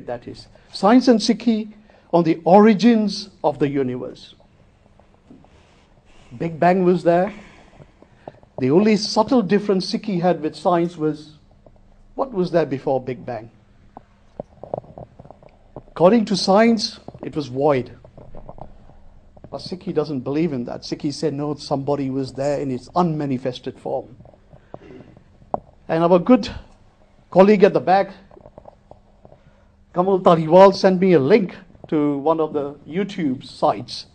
that is. Science and Sikhi on the origins of the universe. Big Bang was there. The only subtle difference Sikhi had with science was, what was there before Big Bang? According to science, it was void. But Sikhi doesn't believe in that. Sikhi said, no, somebody was there in its unmanifested form. And our good colleague at the back, Kamal Tariwal, sent me a link to one of the YouTube sites,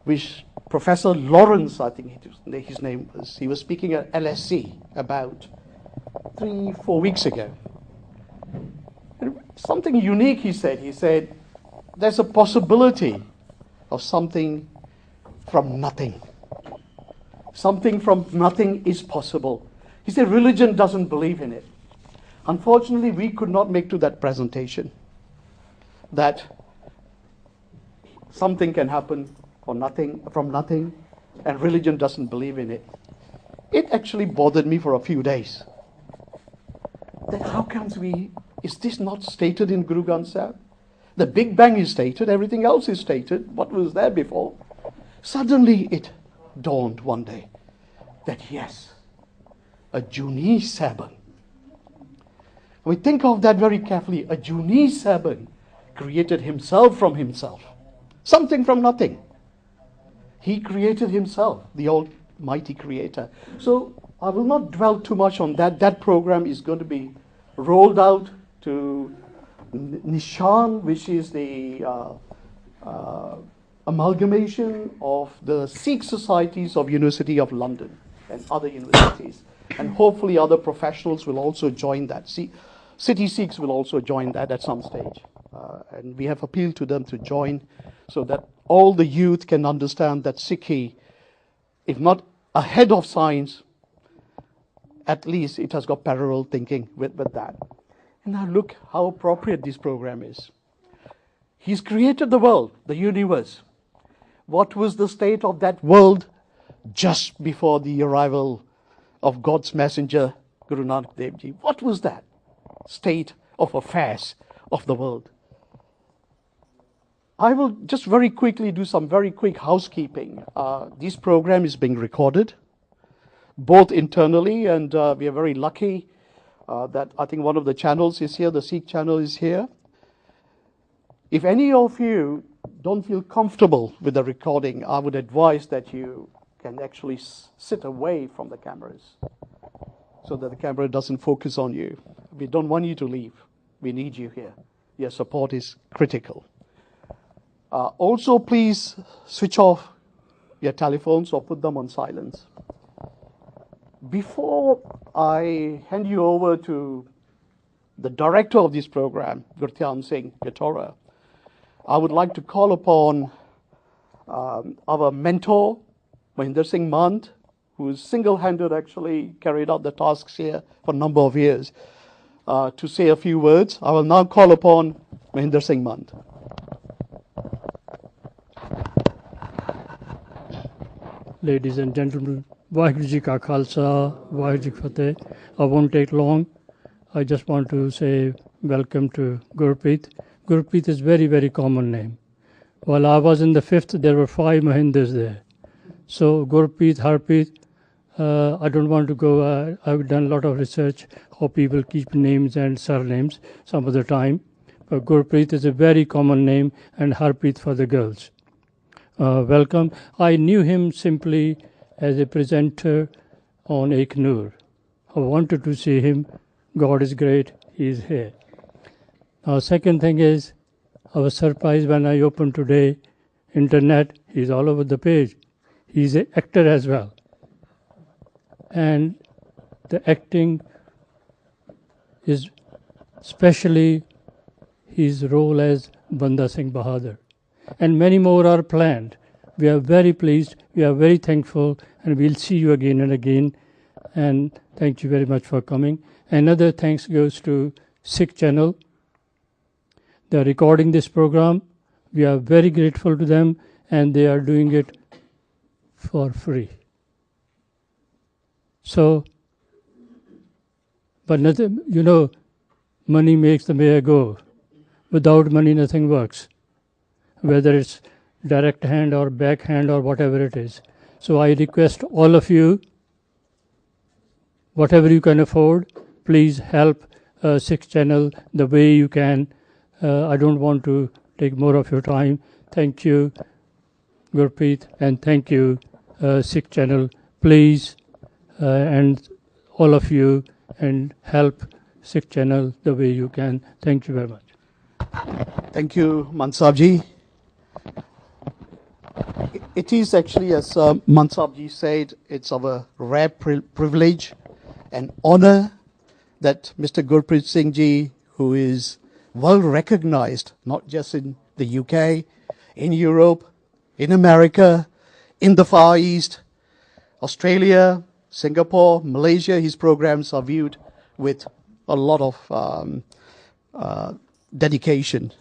which Professor Lawrence, I think his name was, he was speaking at LSC about 3-4 weeks ago. And something unique he said. He said, there's a possibility of something from nothing. Something from nothing is possible. He said religion doesn't believe in it. Unfortunately, we could not make to that presentation that something can happen from nothing, and religion doesn't believe in it. It actually bothered me for a few days. That how comes is this not stated in Guru Granth Sahib? The Big Bang is stated, everything else is stated, what was there before? Suddenly it dawned one day that yes, a Juni Saban. We think of that very carefully. A Juni Saban created himself from himself. Something from nothing. He created himself, the Almighty Creator. So I will not dwell too much on that. That program is going to be rolled out to Nishan, which is the amalgamation of the Sikh societies of University of London and other universities. And hopefully other professionals will also join that. City Sikhs will also join that at some stage. And we have appealed to them to join so that all the youth can understand that Sikhi, if not ahead of science, at least it has got parallel thinking with that. And now look how appropriate this program is. He's created the world, the universe. What was the state of that world just before the arrival of God's messenger, Guru Nanak Dev Ji? What was that state of affairs of the world? I will just very quickly do some very quick housekeeping. This program is being recorded, both internally, and we are very lucky that I think one of the channels is here, the Sikh channel is here. If any of you don't feel comfortable with the recording, I would advise that you can actually sit away from the cameras so that the camera doesn't focus on you. We don't want you to leave. We need you here. Your support is critical. Also, please switch off your telephones or put them on silence. Before I hand you over to the director of this program, Gurtyan Singh Gatora, I would like to call upon our mentor, Mahinder Singh Mant, who is single-handed actually carried out the tasks here for a number of years, to say a few words. I will now call upon Mahinder Singh Mant. Ladies and gentlemen, Vaheguru Ji Ka Khalsa, Vaheguru Ji Ki Fateh. I won't take long. I just want to say welcome to Gurpreet. Gurpreet is very, very common name. While I was in the 5th, there were 5 Mahinders there. So Gurpreet, Harpreet, I don't want to go, I've done a lot of research how people keep names and surnames some of the time. But Gurpreet is a very common name, and Harpreet for the girls. Welcome. I knew him simply as a presenter on Ek Noor. I wanted to see him. God is great. He is here. Now, second thing is, I was surprised when I opened today internet. He's all over the page. He's an actor as well. And the acting is especially his role as Banda Singh Bahadur. And many more are planned. We are very pleased, we are very thankful, and we'll see you again and again. And thank you very much for coming. Another thanks goes to Sikh Channel. They are recording this program. We are very grateful to them, and they are doing it for free. So, but nothing, money makes the mayor go. without money nothing works, whether it's direct hand or backhand or whatever it is. So I request all of you, whatever you can afford, please help Sikh channel the way you can. I don't want to take more of your time. Thank you, Gurpreet, and thank you, Sikh channel. Please, and all of you, and help Sikh channel the way you can. Thank you very much. Thank you, Mansabji. It is actually, as Mansabji said, it's our rare privilege and honor that Mr. Gurpreet Singh Ji, who is well recognized, not just in the UK, in Europe, in America, in the Far East, Australia, Singapore, Malaysia, his programs are viewed with a lot of dedication.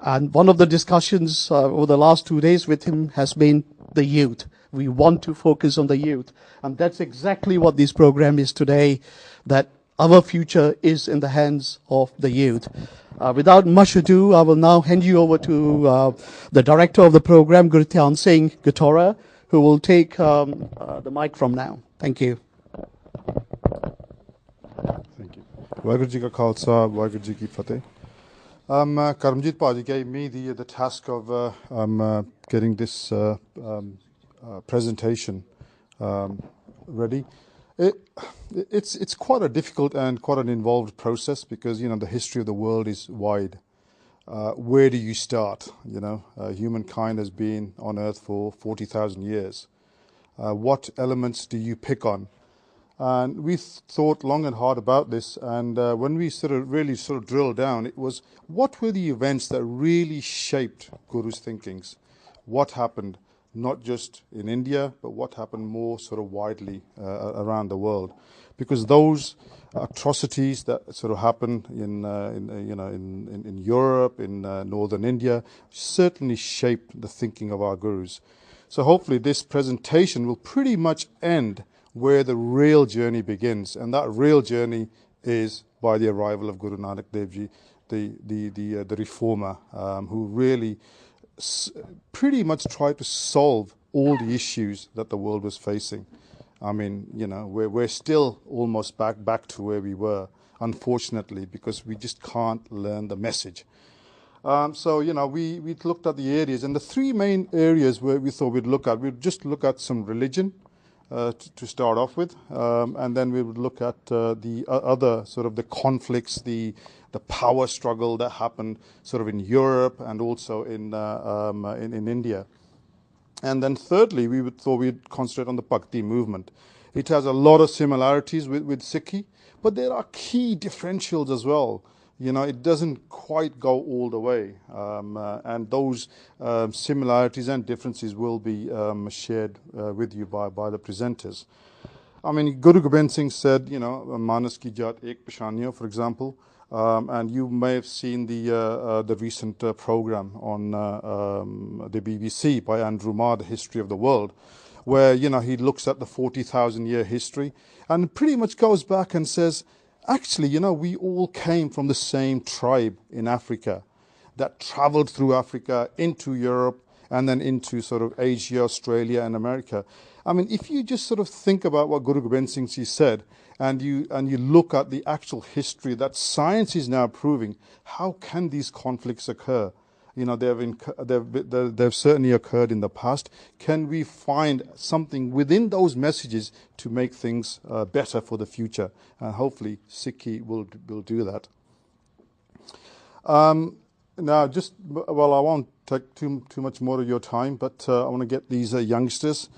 And one of the discussions over the last 2 days with him has been the youth. We want to focus on the youth. And that's exactly what this program is today, that our future is in the hands of the youth. Without much ado, I will now hand you over to the director of the program, Guru Singh Gatora, who will take the mic from now. Thank you. Thank you. Waheguru Ji Ka Khalsa, Waheguru Ji Ki Fateh. Karamjit Paji gave me the task of getting this presentation ready. It's quite a difficult and quite an involved process because, the history of the world is wide. Where do you start? Humankind has been on Earth for 40,000 years. What elements do you pick on? And we thought long and hard about this, and when we really drilled down, it was what were the events that really shaped Guru's thinkings? What happened, not just in India, but what happened more widely around the world? Because those atrocities that happened in Europe, in northern India, certainly shaped the thinking of our Gurus. So hopefully this presentation will pretty much end where the real journey begins, and that real journey is by the arrival of Guru Nanak Dev Ji, the reformer, who really pretty much tried to solve all the issues that the world was facing. I mean, we're still almost back to where we were, unfortunately, because we just can't learn the message. So we looked at the areas, and the three main areas where we thought we'd just look at some religion, to start off with, and then we would look at the other the conflicts, the power struggle that happened in Europe and also in India. And then thirdly, thought we'd concentrate on the Bhakti movement. It has a lot of similarities with Sikhi, but there are key differentials as well. It doesn't quite go all the way, and those similarities and differences will be shared with you by the presenters. I mean, Guru Gobind Singh said, Manas ki jat ek peshaniyo, for example, and you may have seen the recent program on the BBC by Andrew Marr, The History of the World, where he looks at the 40,000-year history and pretty much goes back and says, actually, we all came from the same tribe in Africa that traveled through Africa into Europe and then into Asia, Australia, and America. I mean, if you just think about what Guru Gobind Singh Ji said, and you look at the actual history that science is now proving, how can these conflicts occur? They've certainly occurred in the past. Can we find something within those messages to make things better for the future? And hopefully Sikhi will do that. Now, I won't take too much more of your time, but I want to get these youngsters.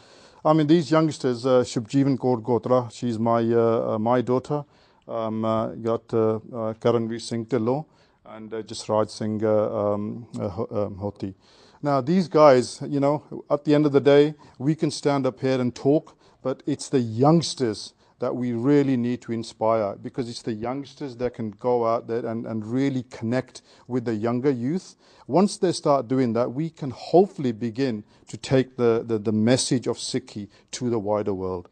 I mean, these youngsters, Shubjeevan Kaur Gotra, she's my daughter. Got Karanveer Singh Tillo and Jasraj Singh Hoti. Now, these guys, at the end of the day, we can stand up here and talk, but it's the youngsters that we really need to inspire, because it's the youngsters that can go out there and really connect with the younger youth. Once they start doing that, we can hopefully begin to take the message of Sikhi to the wider world.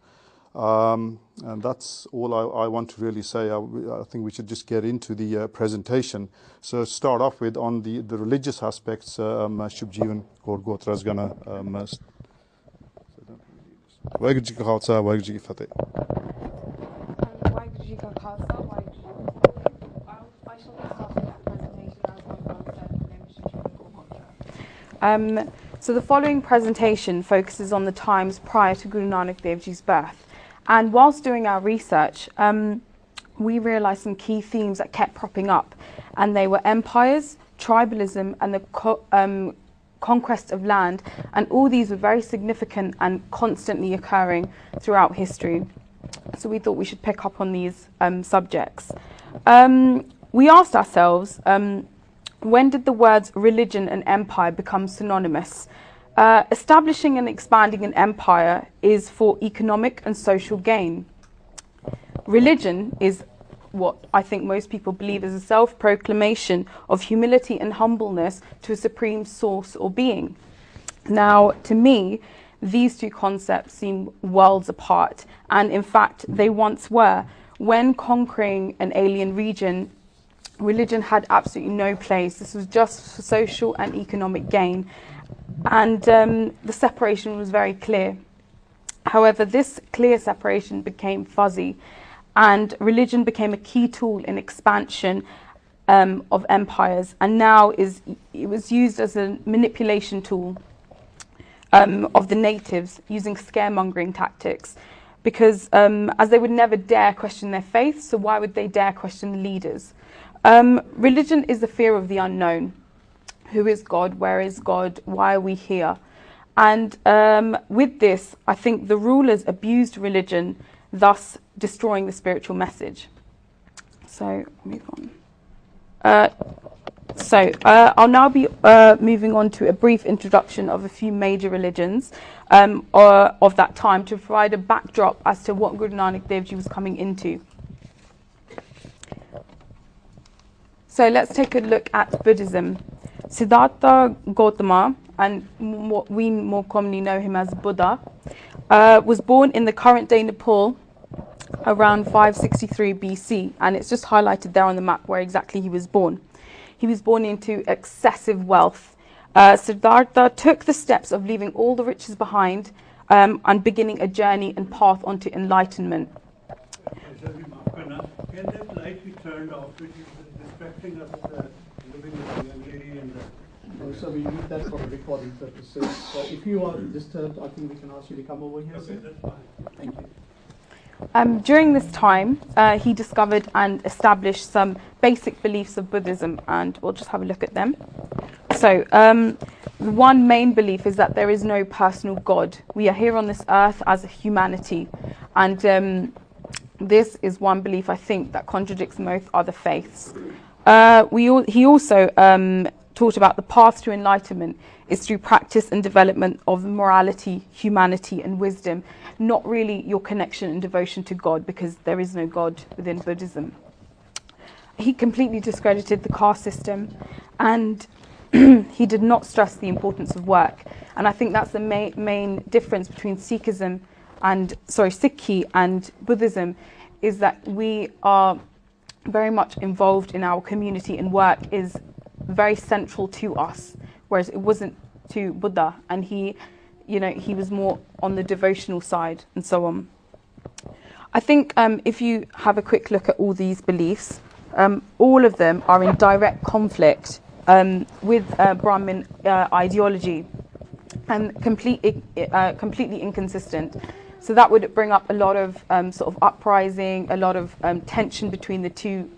And that's all I want to really say. I think we should just get into the presentation. So start off with on the religious aspects. Shubjeevan Kaur Gotra is going to... Waheguru Ji Ka Khalsa, Waheguru Ji Ki Fateh. Waheguru Ji Ka Khalsa, Waheguru Ji Ki Fateh. I shall get started with the presentation as my brother said. My name is Shubjeevan Kaur Gotra. So the following presentation focuses on the times prior to Guru Nanak Dev Ji's birth. And whilst doing our research, we realised some key themes that kept propping up. And they were empires, tribalism, and the conquest of land, and all these were very significant and constantly occurring throughout history. So we thought we should pick up on these subjects. We asked ourselves, when did the words religion and empire become synonymous? Establishing and expanding an empire is for economic and social gain. Religion is what I think most people believe is a self-proclamation of humility and humbleness to a supreme source or being. Now, to me, these two concepts seem worlds apart, and in fact, they once were. When conquering an alien region, religion had absolutely no place. This was just for social and economic gain, and the separation was very clear. However, this clear separation became fuzzy, and religion became a key tool in expansion of empires, and now it was used as a manipulation tool of the natives, using scaremongering tactics, because as they would never dare question their faith, so why would they dare question the leaders? Religion is the fear of the unknown. Who is God? Where is God? Why are we here? And with this, I think the rulers abused religion, thus destroying the spiritual message. So, move on. I'll now be moving on to a brief introduction of a few major religions of that time to provide a backdrop as to what Guru Nanak Dev Ji was coming into. So let's take a look at Buddhism. Siddhartha Gautama, and what we more commonly know him as Buddha, was born in the current day Nepal around 563 BC, and it's just highlighted there on the map where exactly he was born. He was born into excessive wealth. Siddhartha took the steps of leaving all the riches behind and beginning a journey and path onto enlightenment. Can that light be turned off, which is distracting us living with the young lady and the... So we need that for recording purposes. So if you are disturbed, I think we can ask you to come over here. Okay, that's fine. Thank you. During this time, he discovered and established some basic beliefs of Buddhism, and we'll just have a look at them. So, one main belief is that there is no personal God. We are here on this earth as a humanity, and this is one belief I think that contradicts most other faiths. He also taught about the path to enlightenment is through practice and development of morality, humanity, and wisdom, not really your connection and devotion to God, because there is no God within Buddhism. He completely discredited the caste system, and he did not stress the importance of work. And I think that's the main difference between Sikhi and Buddhism, is that we are very much involved in our community, and work is very central to us, whereas it wasn't to Buddha, and he was more on the devotional side and so on. I think if you have a quick look at all these beliefs, all of them are in direct conflict with Brahmin ideology, and completely inconsistent. So that would bring up a lot of sort of uprising, a lot of tension between the two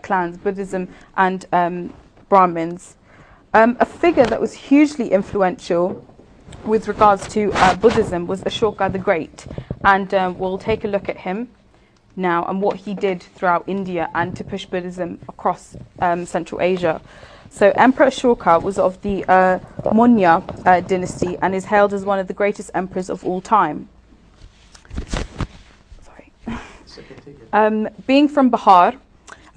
clans, Buddhism and Brahmins. A figure that was hugely influential with regards to Buddhism was Ashoka the Great, and we'll take a look at him now and what he did throughout India and to push Buddhism across Central Asia. So Emperor Ashoka was of the Maurya dynasty and is hailed as one of the greatest emperors of all time. Being from Bihar,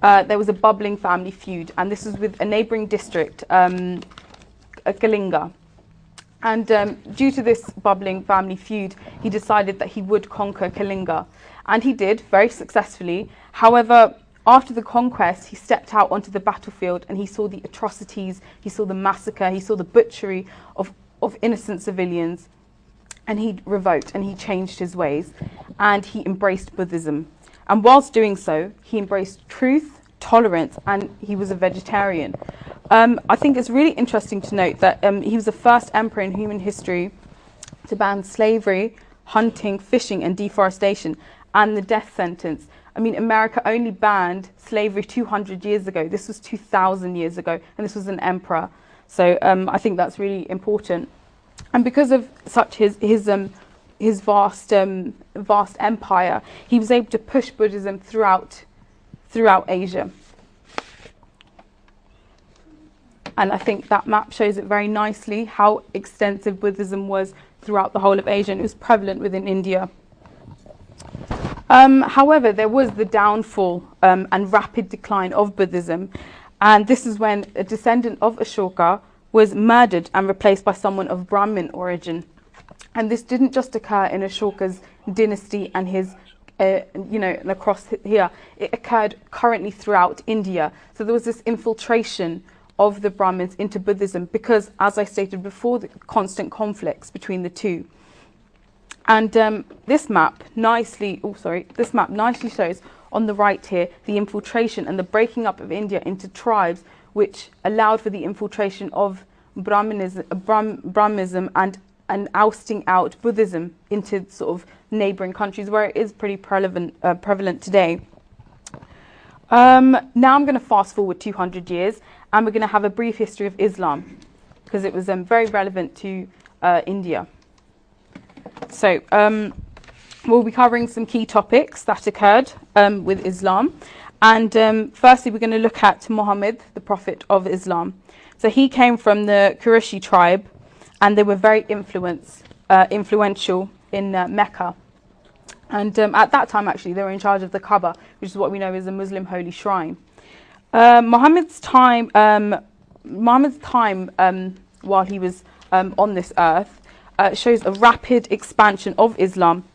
there was a bubbling family feud, and this was with a neighbouring district, Kalinga. And due to this bubbling family feud, he decided that he would conquer Kalinga. And he did, very successfully. However, after the conquest, he stepped out onto the battlefield and he saw the atrocities, he saw the massacre, he saw the butchery of innocent civilians. And he revoked and he changed his ways. And he embraced Buddhism. And whilst doing so, he embraced truth, tolerance, and he was a vegetarian. I think it's really interesting to note that he was the first emperor in human history to ban slavery, hunting, fishing, and deforestation, and the death sentence. I mean, America only banned slavery 200 years ago. This was 2,000 years ago, and this was an emperor. So I think that's really important. And because of such his vast empire, he was able to push Buddhism throughout Asia. And I think that map shows it very nicely, how extensive Buddhism was throughout the whole of Asia, and it was prevalent within India. However, there was the downfall and rapid decline of Buddhism, and this is when a descendant of Ashoka was murdered and replaced by someone of Brahmin origin. And this didn't just occur in Ashoka's dynasty and his, across here. It occurred currently throughout India. So there was this infiltration of the Brahmins into Buddhism because, as I stated before, the constant conflicts between the two. And this map nicely shows on the right here the infiltration and the breaking up of India into tribes, which allowed for the infiltration of Brahmanism and ousting out Buddhism into sort of neighbouring countries where it is pretty prevalent today. Now I'm going to fast forward 200 years and we're going to have a brief history of Islam because it was very relevant to India. So we'll be covering some key topics that occurred with Islam. And firstly, we're going to look at Muhammad, the Prophet of Islam. So he came from the Qurayshi tribe, and they were very influential in Mecca. And at that time, actually, they were in charge of the Kaaba, which is what we know is a Muslim holy shrine. Muhammad's time while he was on this earth shows a rapid expansion of Islam.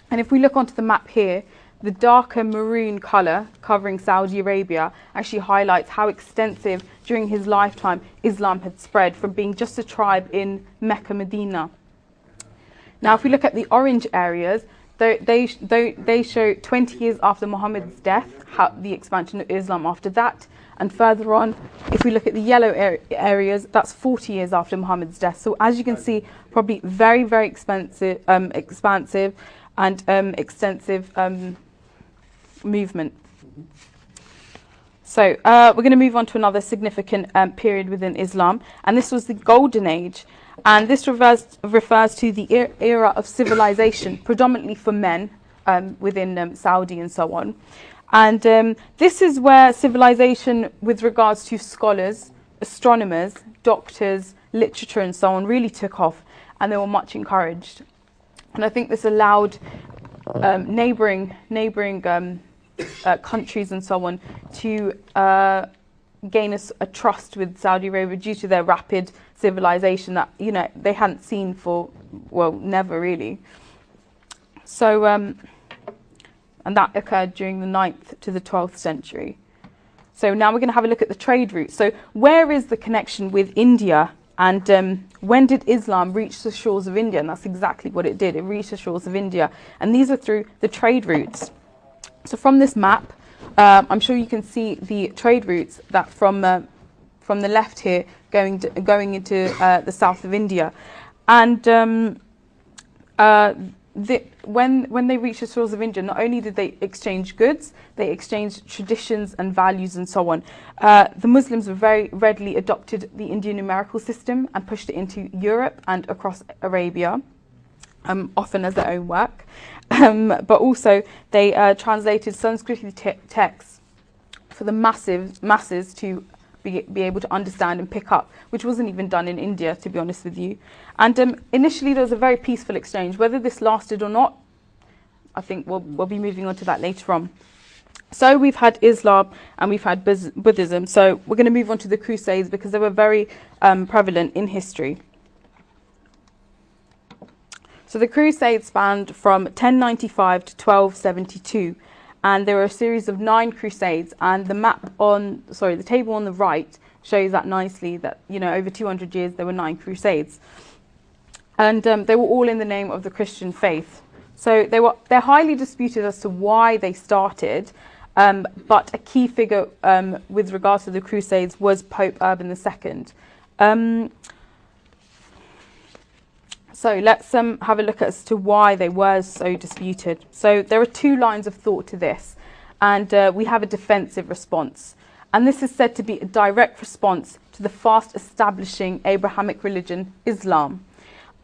And if we look onto the map here, the darker maroon colour covering Saudi Arabia actually highlights how extensive during his lifetime Islam had spread from being just a tribe in Mecca, Medina. Now if we look at the orange areas, they show 20 years after Muhammad's death, how the expansion of Islam after that. And further on, if we look at the yellow areas, that's 40 years after Muhammad's death. So as you can see, probably very, very expansive and extensive movement. So we're going to move on to another significant period within Islam, and this was the Golden Age, and this refers to the era of civilization, predominantly for men within Saudi and so on. And this is where civilization with regards to scholars, astronomers, doctors, literature and so on really took off, and they were much encouraged. And I think this allowed neighbouring countries and so on to gain a trust with Saudi Arabia due to their rapid civilization that they hadn't seen for, well, never really. So and that occurred during the 9th to the 12th century. So now we're going to have a look at the trade routes. So where is the connection with India, and when did Islam reach the shores of India? And that's exactly what it did. It reached the shores of India, and these are through the trade routes. So from this map, I'm sure you can see the trade routes that from the left here going into the south of India, and when they reached the shores of India, not only did they exchange goods, they exchanged traditions and values and so on. The Muslims were very readily adopted the Indian numerical system and pushed it into Europe and across Arabia, often as their own work. But also they translated Sanskrit texts for the masses to be able to understand and pick up, which wasn't even done in India, to be honest with you. And initially there was a very peaceful exchange. Whether this lasted or not, I think we'll be moving on to that later on. So we've had Islam and we've had Buddhism. So we're going to move on to the Crusades because they were very prevalent in history. So the Crusades spanned from 1095 to 1272, and there were a series of 9 crusades, and the table on the right shows that nicely, that, you know, over 200 years there were 9 crusades. And they were all in the name of the Christian faith. So they're highly disputed as to why they started, but a key figure with regards to the Crusades was Pope Urban II. So let's have a look as to why they were so disputed. So there are 2 lines of thought to this, and we have a defensive response. And this is said to be a direct response to the fast establishing Abrahamic religion, Islam.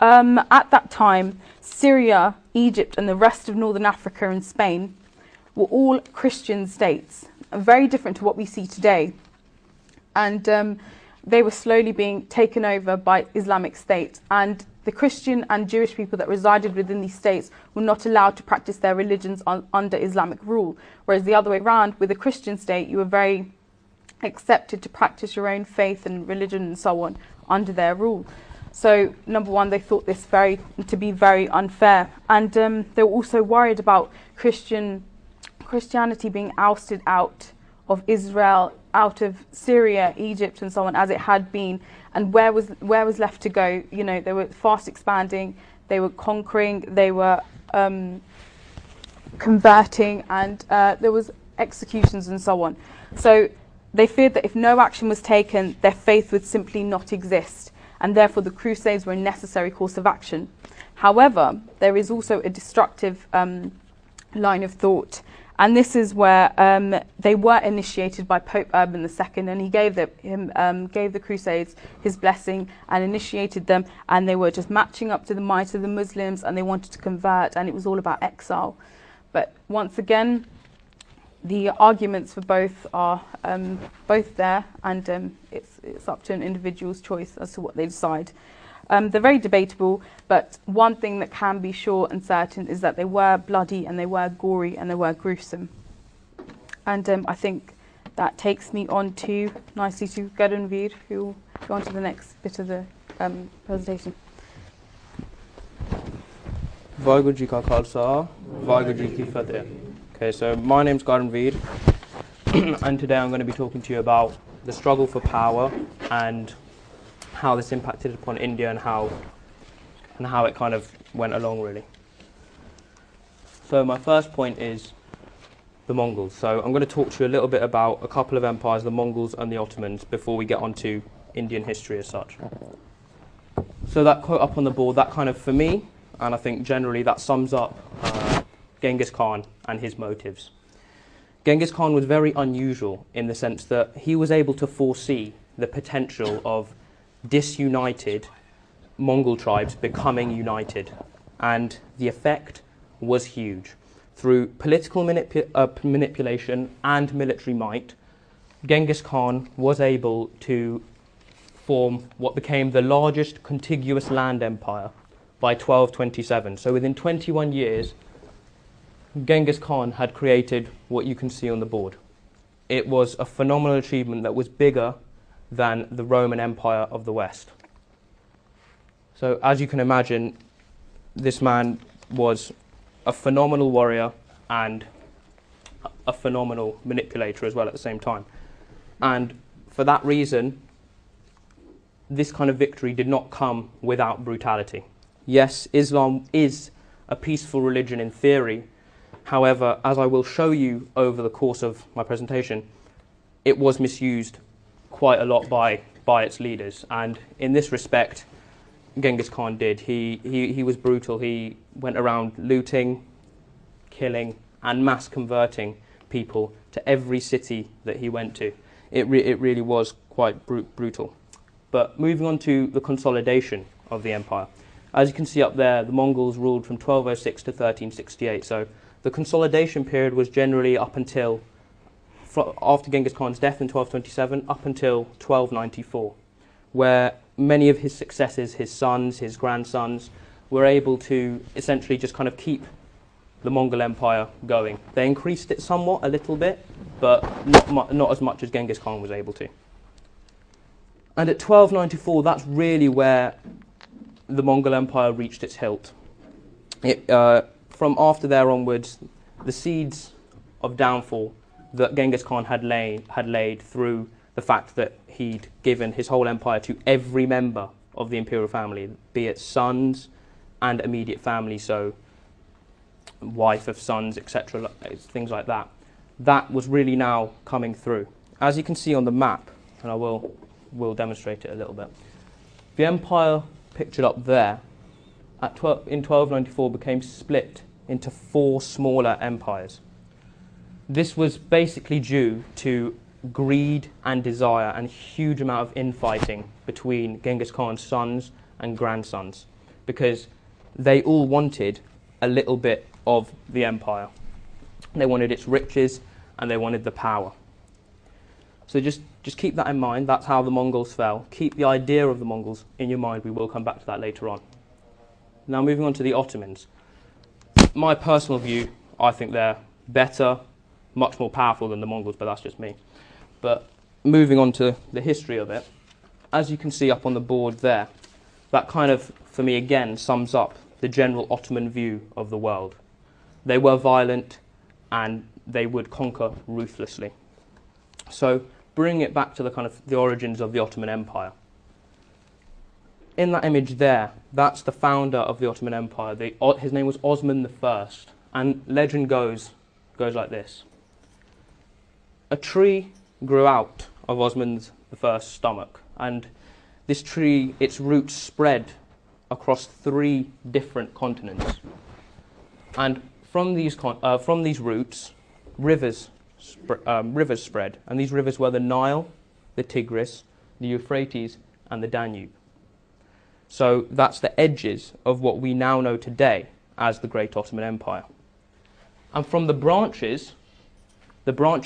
At that time, Syria, Egypt and the rest of northern Africa and Spain were all Christian states, very different to what we see today. And they were slowly being taken over by Islamic State, and the Christian and Jewish people that resided within these states were not allowed to practice their religions under Islamic rule, whereas the other way around, with a Christian state, you were very accepted to practice your own faith and religion and so on under their rule. So, number one, they thought this to be very unfair, and they were also worried about Christianity being ousted out of Israel, out of Syria, Egypt, and so on, as it had been. And where was left to go? You know, they were fast expanding, they were conquering, they were converting, and there was executions and so on. So they feared that if no action was taken, their faith would simply not exist, and therefore the Crusades were a necessary course of action. However, there is also a destructive line of thought, and this is where they were initiated by Pope Urban II, and he gave the Crusades his blessing and initiated them, and they were just matching up to the might of the Muslims, and they wanted to convert, and it was all about exile. But once again, the arguments for both are both there, and it's up to an individual's choice as to what they decide. They're very debatable, but one thing that can be sure and certain is that they were bloody and they were gory and they were gruesome. And I think that takes me on nicely to Guru Veer, who will go on to the next bit of the presentation. Vaheguru Ji Ka Khalsa, Vaheguru Ji Ki Fateh. Okay, so my name's Guru Veer, and today I'm going to be talking to you about the struggle for power and how this impacted upon India and how it kind of went along, really. So my first point is the Mongols. So I'm going to talk to you a little bit about a couple of empires, the Mongols and the Ottomans, before we get on to Indian history as such. So that quote up on the board, that kind of, for me, and I think generally that sums up Genghis Khan and his motives. Genghis Khan was very unusual in the sense that he was able to foresee the potential of disunited Mongol tribes becoming united, and the effect was huge. Through political manipulation and military might, Genghis Khan was able to form what became the largest contiguous land empire by 1227. So within 21 years, Genghis Khan had created what you can see on the board. It was a phenomenal achievement that was bigger than the Roman Empire of the West. So as you can imagine, this man was a phenomenal warrior and a phenomenal manipulator as well at the same time. And for that reason, this kind of victory did not come without brutality. Yes, Islam is a peaceful religion in theory. However, as I will show you over the course of my presentation, it was misused quite a lot by its leaders, and in this respect Genghis Khan did. He was brutal. He went around looting, killing and mass converting people to every city that he went to. It really was quite brutal. But moving on to the consolidation of the empire, as you can see up there, the Mongols ruled from 1206 to 1368. So the consolidation period was generally up until after Genghis Khan's death in 1227 up until 1294, where many of his successors, his sons, his grandsons, were able to essentially just kind of keep the Mongol Empire going. They increased it somewhat, a little bit, but not as much as Genghis Khan was able to. And at 1294, that's really where the Mongol Empire reached its hilt. from after there onwards, the seeds of downfall that Genghis Khan had laid through the fact that he'd given his whole empire to every member of the imperial family, be it sons and immediate family, so wife of sons, etc., things like that. That was really now coming through. As you can see on the map, and I will demonstrate it a little bit, the empire pictured up there in 1294 became split into 4 smaller empires. This was basically due to greed and desire and a huge amount of infighting between Genghis Khan's sons and grandsons, because they all wanted a little bit of the empire. They wanted its riches and they wanted the power. So just keep that in mind. That's how the Mongols fell. Keep the idea of the Mongols in your mind. We will come back to that later on. Now moving on to the Ottomans. My personal view, I think they're better, much more powerful than the Mongols, but that's just me. But moving on to the history of it, as you can see up on the board there, that kind of, for me again, sums up the general Ottoman view of the world. They were violent and they would conquer ruthlessly. So bringing it back to the kind of the origins of the Ottoman Empire. In that image there, that's the founder of the Ottoman Empire. His name was Osman I, and legend goes like this. A tree grew out of Osman I's stomach, and this tree, its roots spread across 3 different continents. And from these roots, rivers spread, and these rivers were the Nile, the Tigris, the Euphrates, and the Danube. So that's the edges of what we now know today as the Great Ottoman Empire. And from the branches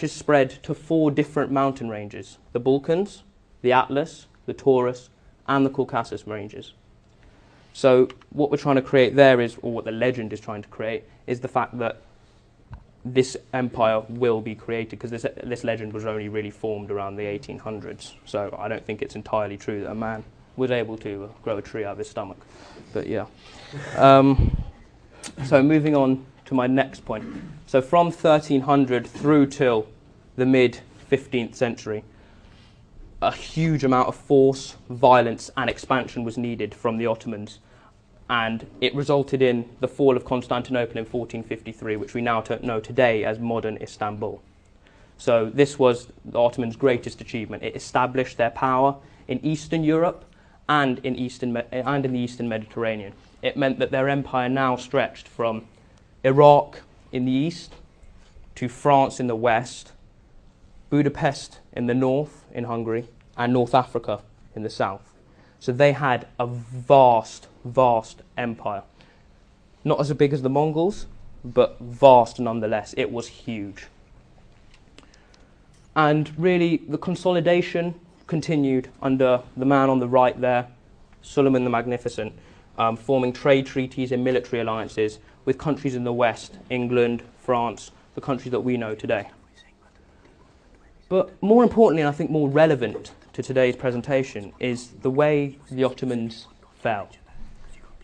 spread to 4 different mountain ranges: the Balkans, the Atlas, the Taurus, and the Caucasus ranges. So what we're trying to create there is, or what the legend is trying to create, is the fact that this empire will be created, because this legend was only really formed around the 1800s. So I don't think it's entirely true that a man was able to grow a tree out of his stomach. But yeah. So moving on to my next point. So from 1300 through till the mid-15th century, a huge amount of force, violence and expansion was needed from the Ottomans, and it resulted in the fall of Constantinople in 1453, which we now know today as modern Istanbul. So this was the Ottomans' greatest achievement. It established their power in Eastern Europe and in the Eastern Mediterranean. It meant that their empire now stretched from Iraq in the east to France in the west, Budapest in the north in Hungary, and North Africa in the south. So they had a vast, vast empire. Not as big as the Mongols, but vast nonetheless. It was huge. And really, the consolidation continued under the man on the right there, Suleiman the Magnificent, forming trade treaties and military alliances with countries in the West, England, France, the countries that we know today. But more importantly, and I think more relevant to today's presentation, is the way the Ottomans fell.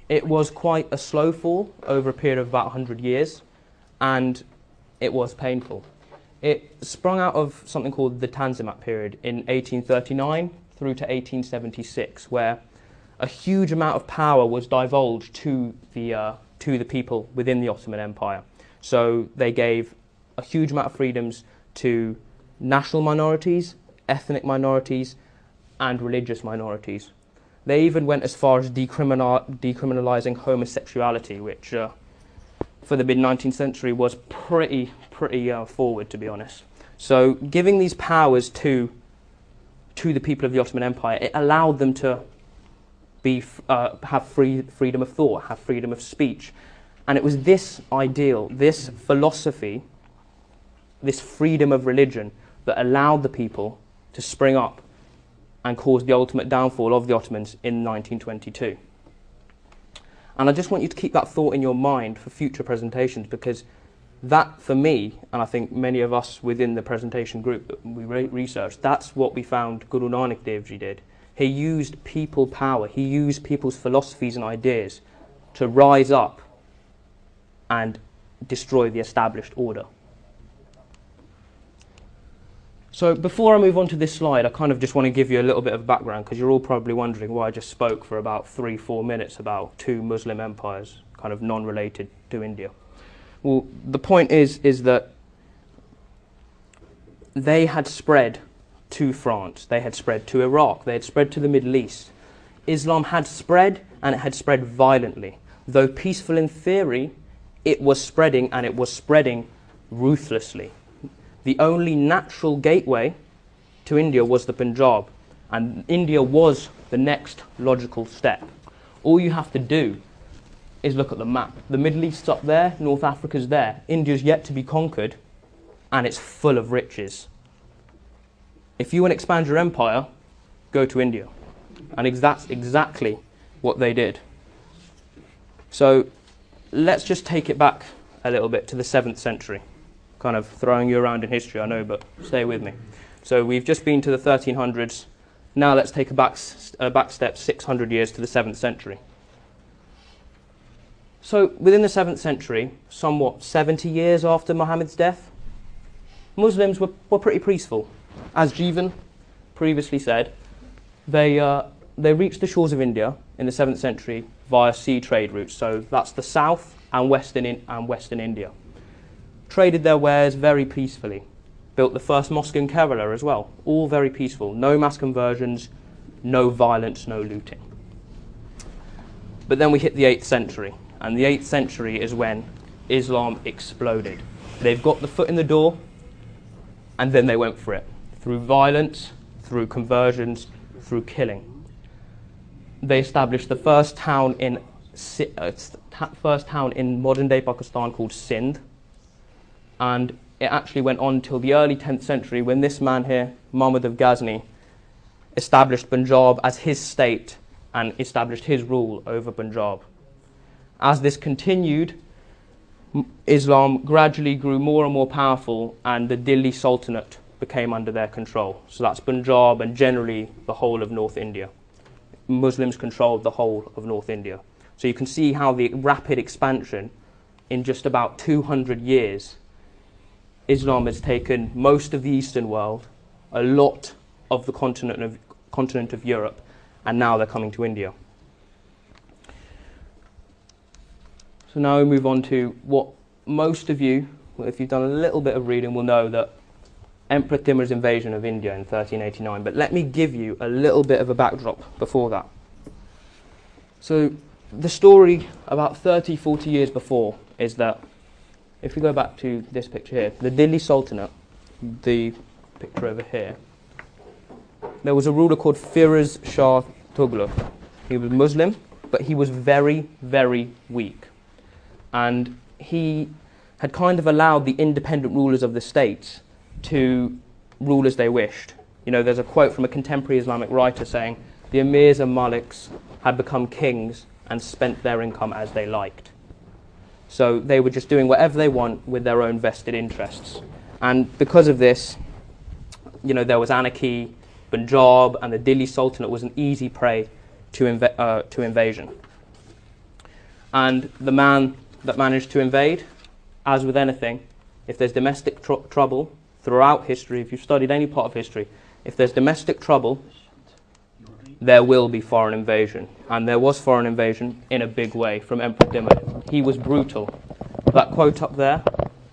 It was quite a slow fall over a period of about 100 years, and it was painful. It sprung out of something called the Tanzimat period in 1839 through to 1876, where a huge amount of power was divulged to the people within the Ottoman Empire. So they gave a huge amount of freedoms to national minorities, ethnic minorities, and religious minorities. They even went as far as decriminalising homosexuality, which for the mid-19th century was pretty forward, to be honest. So giving these powers to the people of the Ottoman Empire, it allowed them to have freedom of thought, have freedom of speech. And it was this ideal, this philosophy, this freedom of religion that allowed the people to spring up and cause the ultimate downfall of the Ottomans in 1922. And I just want you to keep that thought in your mind for future presentations, because that, for me, and I think many of us within the presentation group that we researched, that's what we found Guru Nanak Dev Ji did. He used people power, he used people's philosophies and ideas to rise up and destroy the established order. So before I move on to this slide, I kind of just want to give you a little bit of background, because you're all probably wondering why I just spoke for about 3-4 minutes about two Muslim empires, kind of non-related to India. Well, the point is that they had spread to France, they had spread to Iraq, they had spread to the Middle East. Islam had spread, and it had spread violently. Though peaceful in theory, it was spreading, and it was spreading ruthlessly. The only natural gateway to India was the Punjab, and India was the next logical step. All you have to do is look at the map. The Middle East's up there, North Africa's there. India's yet to be conquered, and it's full of riches. If you want to expand your empire, go to India. And that's exactly what they did. So let's just take it back a little bit to the 7th century. Kind of throwing you around in history, I know, but stay with me. So we've just been to the 1300s. Now let's take a back step 600 years to the 7th century. So within the 7th century, somewhat 70 years after Muhammad's death, Muslims were pretty peaceful. As Jeevan previously said, they reached the shores of India in the 7th century via sea trade routes. So that's the south and western India. Traded their wares very peacefully. Built the first mosque in Kerala as well. All very peaceful. No mass conversions, no violence, no looting. But then we hit the 8th century. And the 8th century is when Islam exploded. They've got the foot in the door, and then they went for it. Through violence, through conversions, through killing. They established the first town in modern-day Pakistan called Sindh. And it actually went on till the early 10th century when this man here, Muhammad of Ghazni, established Punjab as his state and established his rule over Punjab. As this continued, Islam gradually grew more and more powerful, and the Delhi Sultanate became under their control. So that's Punjab and generally the whole of North India. Muslims controlled the whole of North India. So you can see how the rapid expansion in just about 200 years, Islam has taken most of the Eastern world, a lot of the continent of Europe, and now they're coming to India. So now we move on to what most of you, if you've done a little bit of reading, will know that Emperor Timur's invasion of India in 1389. But let me give you a little bit of a backdrop before that. So the story about 30, 40 years before is that, if we go back to this picture here, the Delhi Sultanate, the picture over here, there was a ruler called Firoz Shah Tughlaq. He was Muslim, but he was very, very weak. And he had kind of allowed the independent rulers of the states to rule as they wished. You know, there's a quote from a contemporary Islamic writer saying, the emirs and maliks had become kings and spent their income as they liked. So they were just doing whatever they want with their own vested interests. And because of this, you know, there was anarchy. Punjab and the Delhi Sultanate was an easy prey to invasion. And the man that managed to invade, as with anything, if there's domestic trouble throughout history, if you've studied any part of history, if there's domestic trouble, there will be foreign invasion. And there was foreign invasion in a big way from Emperor Timur. He was brutal. That quote up there,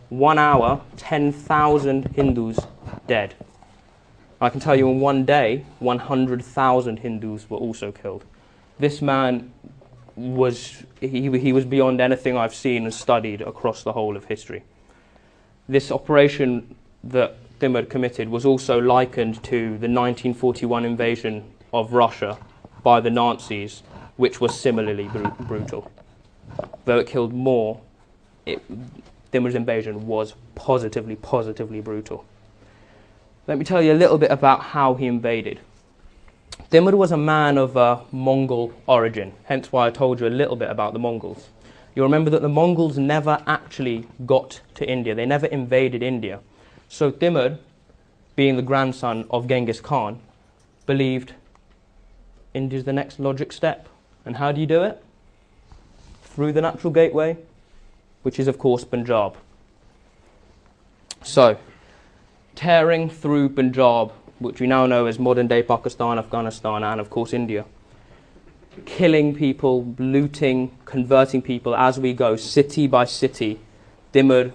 1 hour, 10,000 Hindus dead. I can tell you in one day, 100,000 Hindus were also killed. This man was beyond anything I've seen and studied across the whole of history. This operation that Timur committed was also likened to the 1941 invasion of Russia by the Nazis, which was similarly brutal. Though it killed more, Timur's invasion was positively brutal. Let me tell you a little bit about how he invaded. Timur was a man of Mongol origin, hence why I told you a little bit about the Mongols. You'll remember that the Mongols never actually got to India. They never invaded India. So Timur, being the grandson of Genghis Khan, believed India's the next logic step. And how do you do it? Through the natural gateway, which is of course Punjab. So, tearing through Punjab, which we now know as modern-day Pakistan, Afghanistan, and of course India, killing people, looting, converting people as we go, city by city. Timur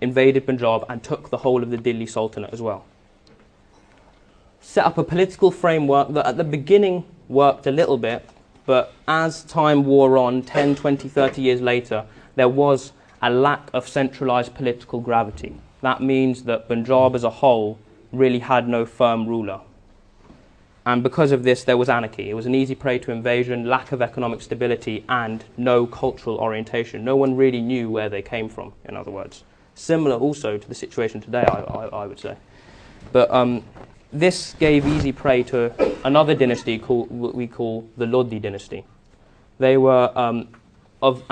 invaded Punjab and took the whole of the Delhi Sultanate as well. Set up a political framework that at the beginning worked a little bit, but as time wore on, 10, 20, 30 years later, there was a lack of centralized political gravity. That means that Punjab as a whole really had no firm ruler. And because of this, there was anarchy. It was an easy prey to invasion, lack of economic stability, and no cultural orientation. No one really knew where they came from, in other words. Similar also to the situation today, I would say. But this gave easy prey to another dynasty called what we call the Lodi dynasty. They were of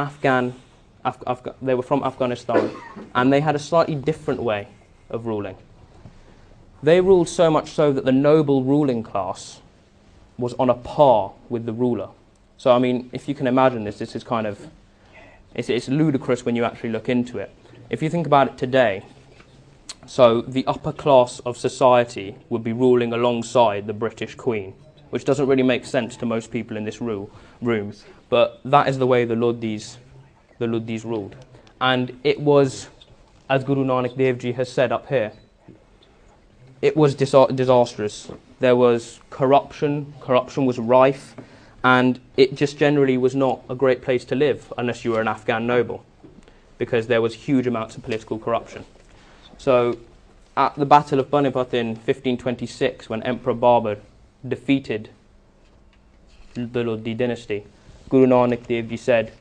they were from Afghanistan, and they had a slightly different way of ruling. They ruled so much so that the noble ruling class was on a par with the ruler. So, I mean, if you can imagine this, this is kind of, it's ludicrous when you actually look into it. If you think about it today, so the upper class of society would be ruling alongside the British Queen, which doesn't really make sense to most people in this room, but that is the way the Lodis ruled. And it was, as Guru Nanak Dev Ji has said up here, it was disastrous. There was corruption was rife, and it just generally was not a great place to live unless you were an Afghan noble, because there was huge amounts of political corruption. So at the Battle of Panipat in 1526, when Emperor Babur defeated the Lodi dynasty, Guru Nanak Dev Ji said,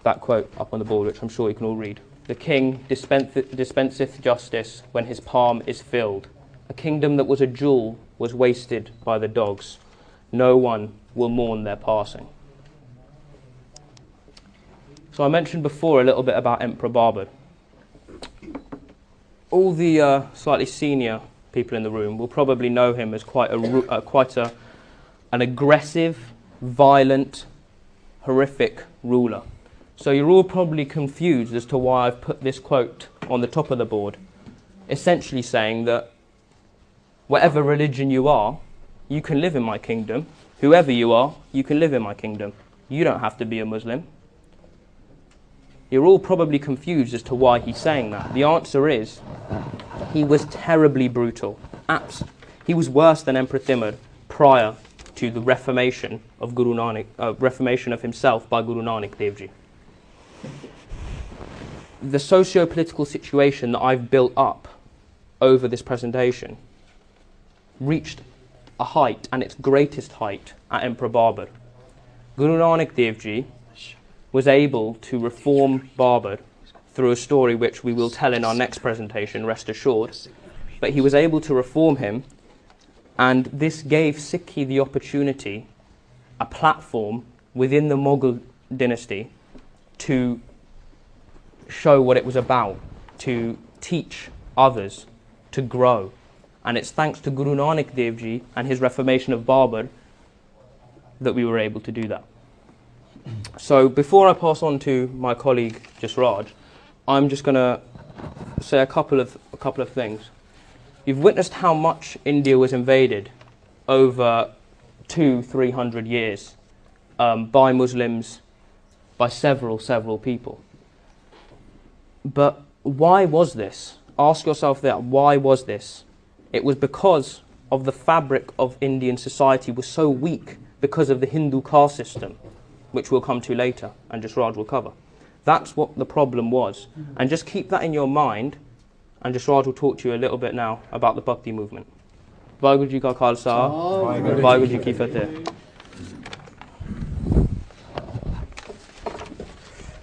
that quote up on the board, which I'm sure you can all read, "The king dispenseth justice when his palm is filled. A kingdom that was a jewel was wasted by the dogs. No one will mourn their passing." So I mentioned before a little bit about Emperor Babur. All the slightly senior people in the room will probably know him as quite an aggressive, violent, horrific ruler. So you're all probably confused as to why I've put this quote on the top of the board, essentially saying that whatever religion you are, you can live in my kingdom. Whoever you are, you can live in my kingdom. You don't have to be a Muslim. You're all probably confused as to why he's saying that. The answer is, he was terribly brutal. He was worse than Emperor Timur prior to the reformation of Guru Nanak, reformation of himself by Guru Nanak Dev Ji. The socio-political situation that I've built up over this presentation reached a height, and its greatest height, at Emperor Babur. Guru Nanak Dev Ji was able to reform Babur through a story which we will tell in our next presentation, rest assured. But he was able to reform him, and this gave Sikhi the opportunity, a platform within the Mughal dynasty, to show what it was about, to teach others, to grow. And it's thanks to Guru Nanak Dev Ji and his reformation of Babur that we were able to do that. So before I pass on to my colleague Jasraj, I'm just going to say a couple of things. You've witnessed how much India was invaded over 200-300 years by Muslims, by several people. But why was this? Ask yourself that, why was this? It was because of the fabric of Indian society was so weak because of the Hindu caste system, which we'll come to later, and Jasraj will cover. That's what the problem was. And just keep that in your mind, and Jasraj will talk to you a little bit now about the Bhakti movement. Vaheguru Ji Ka Khalsa, Vaheguru Ji Ki Fateh.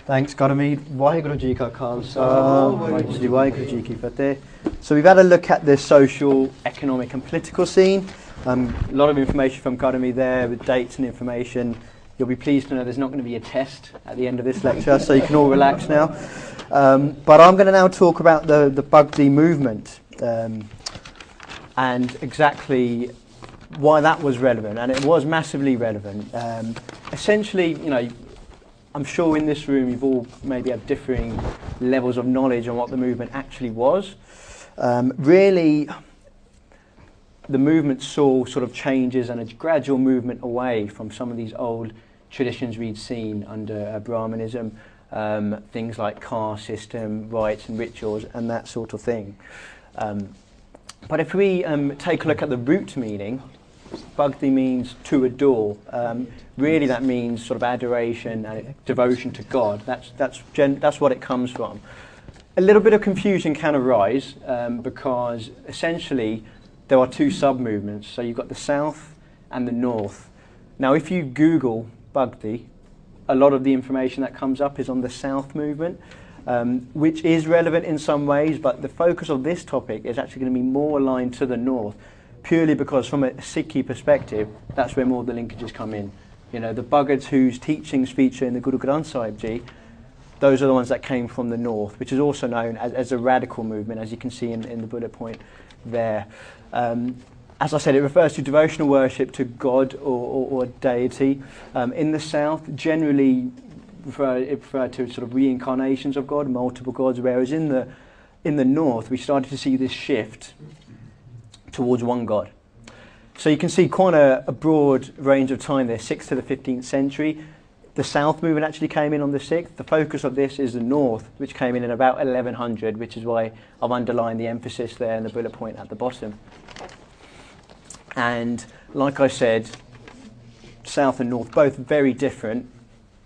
Thanks, Garamid. Vaheguru Ji Ka Khalsa, Vaheguru Ji Ki Fateh. So we've had a look at the social, economic and political scene. A lot of information from Garamid there with dates and information. You'll be pleased to know there's not going to be a test at the end of this lecture, so you can all relax now. But I'm going to now talk about the Bhakti movement and exactly why that was relevant, and it was massively relevant. Essentially, you know, I'm sure in this room you've all maybe had differing levels of knowledge on what the movement actually was. Really, the movement saw sort of changes and a gradual movement away from some of these old traditions we'd seen under Brahmanism, things like caste system, rites and rituals and that sort of thing. But if we take a look at the root meaning, Bhakti means to adore. Really that means sort of adoration and devotion to God. That's what it comes from. A little bit of confusion can arise because essentially there are two sub-movements. So you've got the south and the north. Now if you Google Bhakti, a lot of the information that comes up is on the south movement, which is relevant in some ways, but the focus of this topic is actually going to be more aligned to the north, purely because from a Sikhi perspective, that's where more of the linkages come in. You know, the Bhagats whose teachings feature in the Guru Granth Sahib Ji, those are the ones that came from the north, which is also known as a radical movement, as you can see in the bullet point there. As I said, it refers to devotional worship to God or deity. In the south, generally it referred to sort of reincarnations of God, multiple gods, whereas in the north we started to see this shift towards one God. So you can see quite a broad range of time there, 6th to the 15th century. The south movement actually came in on the 6th. The focus of this is the north, which came in about 1100, which is why I've underlined the emphasis there in the bullet point at the bottom. And like I said, south and north, both very different.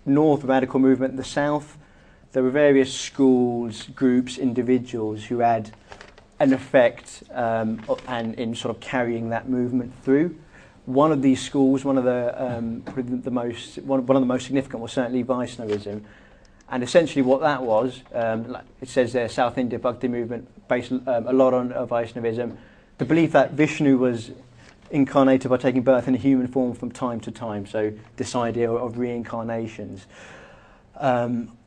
North, radical movement. The south, there were various schools, groups, individuals who had an effect and in sort of carrying that movement through. One of these schools, one of the most significant was certainly Vaishnavism, and essentially what that was, like it says there, South India Bhakti movement based a lot on Vaishnavism, the belief that Vishnu was incarnated by taking birth in a human form from time to time. So this idea of reincarnations.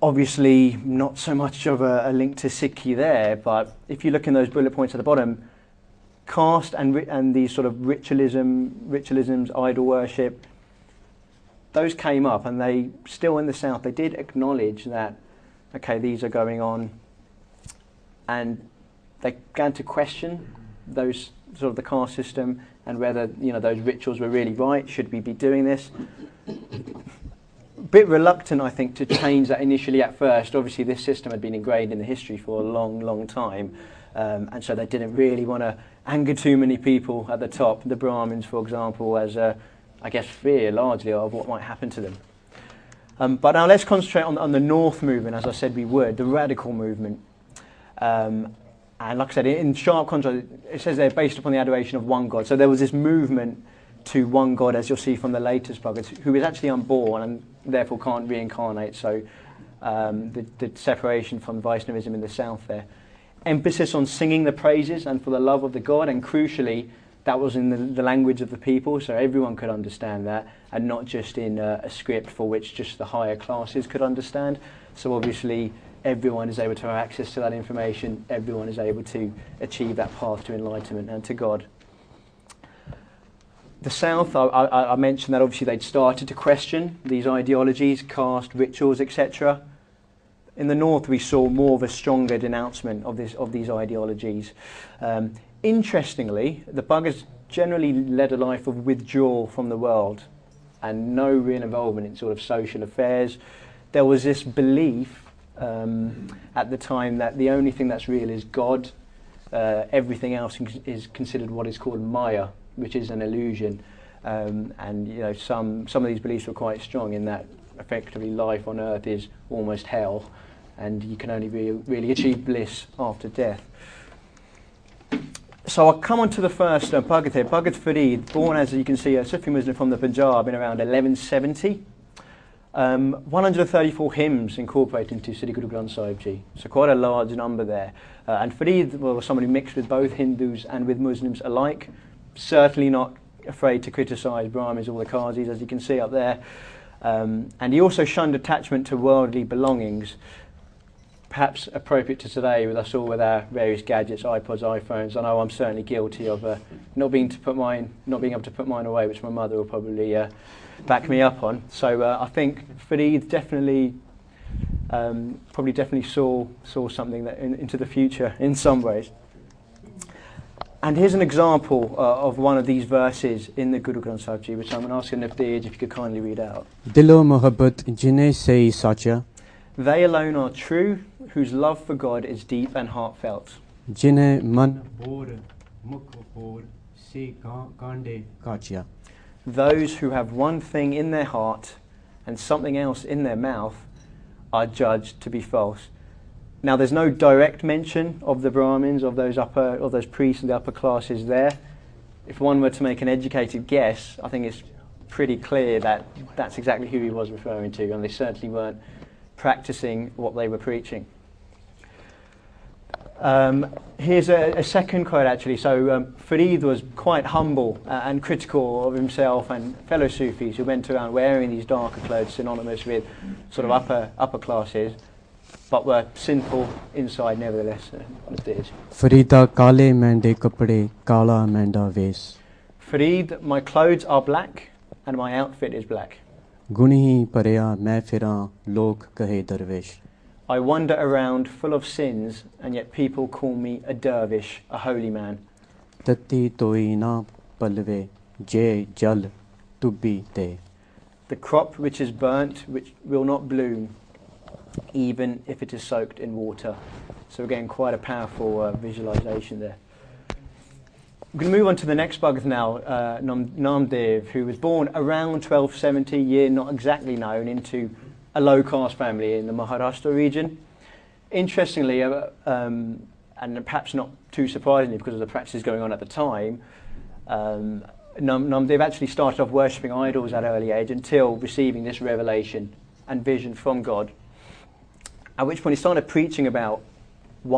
Obviously, not so much of a link to Sikhi there, but if you look in those bullet points at the bottom, caste and these sort of ritualisms, idol worship, those came up, and they still in the south they did acknowledge that, okay, these are going on, and they began to question those sort of the caste system and whether, you know, those rituals were really right. Should we be doing this? A bit reluctant, I think, to change that initially at first. Obviously, this system had been ingrained in the history for a long, long time, and so they didn't really want to anger too many people at the top, the Brahmins, for example, as I guess fear largely of what might happen to them. But now let's concentrate on the North movement, as I said we would, the radical movement. And like I said, in sharp contrast, it says they're based upon the adoration of one God. So there was this movement to one God, as you'll see from the latest Bhagats, who is actually unborn and therefore can't reincarnate. So the separation from Vaishnavism in the south there. Emphasis on singing the praises and for the love of the God, and crucially, that was in the language of the people, so everyone could understand that, and not just in a script for which just the higher classes could understand. So obviously, everyone is able to have access to that information, everyone is able to achieve that path to enlightenment and to God. The South, I mentioned that obviously they'd started to question these ideologies, caste, rituals, etc. In the North, we saw more of a stronger denouncement of these ideologies. Interestingly, the Bhagats generally led a life of withdrawal from the world and no real involvement in sort of social affairs. There was this belief at the time that the only thing that's real is God. Everything else is considered what is called Maya, which is an illusion. And you know, some of these beliefs were quite strong in that effectively life on earth is almost hell, and you can only really achieve bliss after death. So I'll come on to the first Bhagat here. Bhagat Farid, born, as you can see, a Sufi Muslim from the Punjab in around 1170. 134 hymns incorporated into Sri Guru Granth Sahib Ji, so quite a large number there. And Farid was someone who mixed with both Hindus and with Muslims alike, certainly not afraid to criticise Brahmins or the Qazis, as you can see up there. And he also shunned attachment to worldly belongings. perhaps appropriate to today with us all with our various gadgets, iPods, iPhones. I know I'm certainly guilty of not being able to put mine away, which my mother will probably back me up on. So I think Farid definitely saw something that into the future in some ways. And here's an example of one of these verses in the Guru Granth Sahib Ji, which I'm asking Navdeej if you could kindly read out. Dilo mohabbat jine se sacha, They alone are true, whose love for God is deep and heartfelt. jine man bor mukh bor se kande kachya. Those who have one thing in their heart and something else in their mouth are judged to be false. Now, there's no direct mention of the Brahmins, of those priests in the upper classes there. If one were to make an educated guess, I think it's pretty clear that that's exactly who he was referring to, and they certainly weren't practicing what they were preaching. Here's a second quote, actually. So Farid was quite humble and critical of himself and fellow Sufis who went around wearing these darker clothes synonymous with sort of upper classes, but were sinful inside nevertheless. Farida kale mende kapde kala menda ves. Farid, my clothes are black and my outfit is black. Guni parya main firan log kahe darvish. I wander around full of sins, and yet people call me a dervish, a holy man. Tatti toi na palve je jal tubbi te. The crop which is burnt, which will not bloom, even if it is soaked in water. So again, quite a powerful visualization there. I'm going to move on to the next Bhagat now, Namdev, who was born around 1270, year not exactly known, into a low caste family in the Maharashtra region. Interestingly, and perhaps not too surprisingly because of the practices going on at the time, Namdev actually started off worshipping idols at an early age until receiving this revelation and vision from God. At which point he started preaching about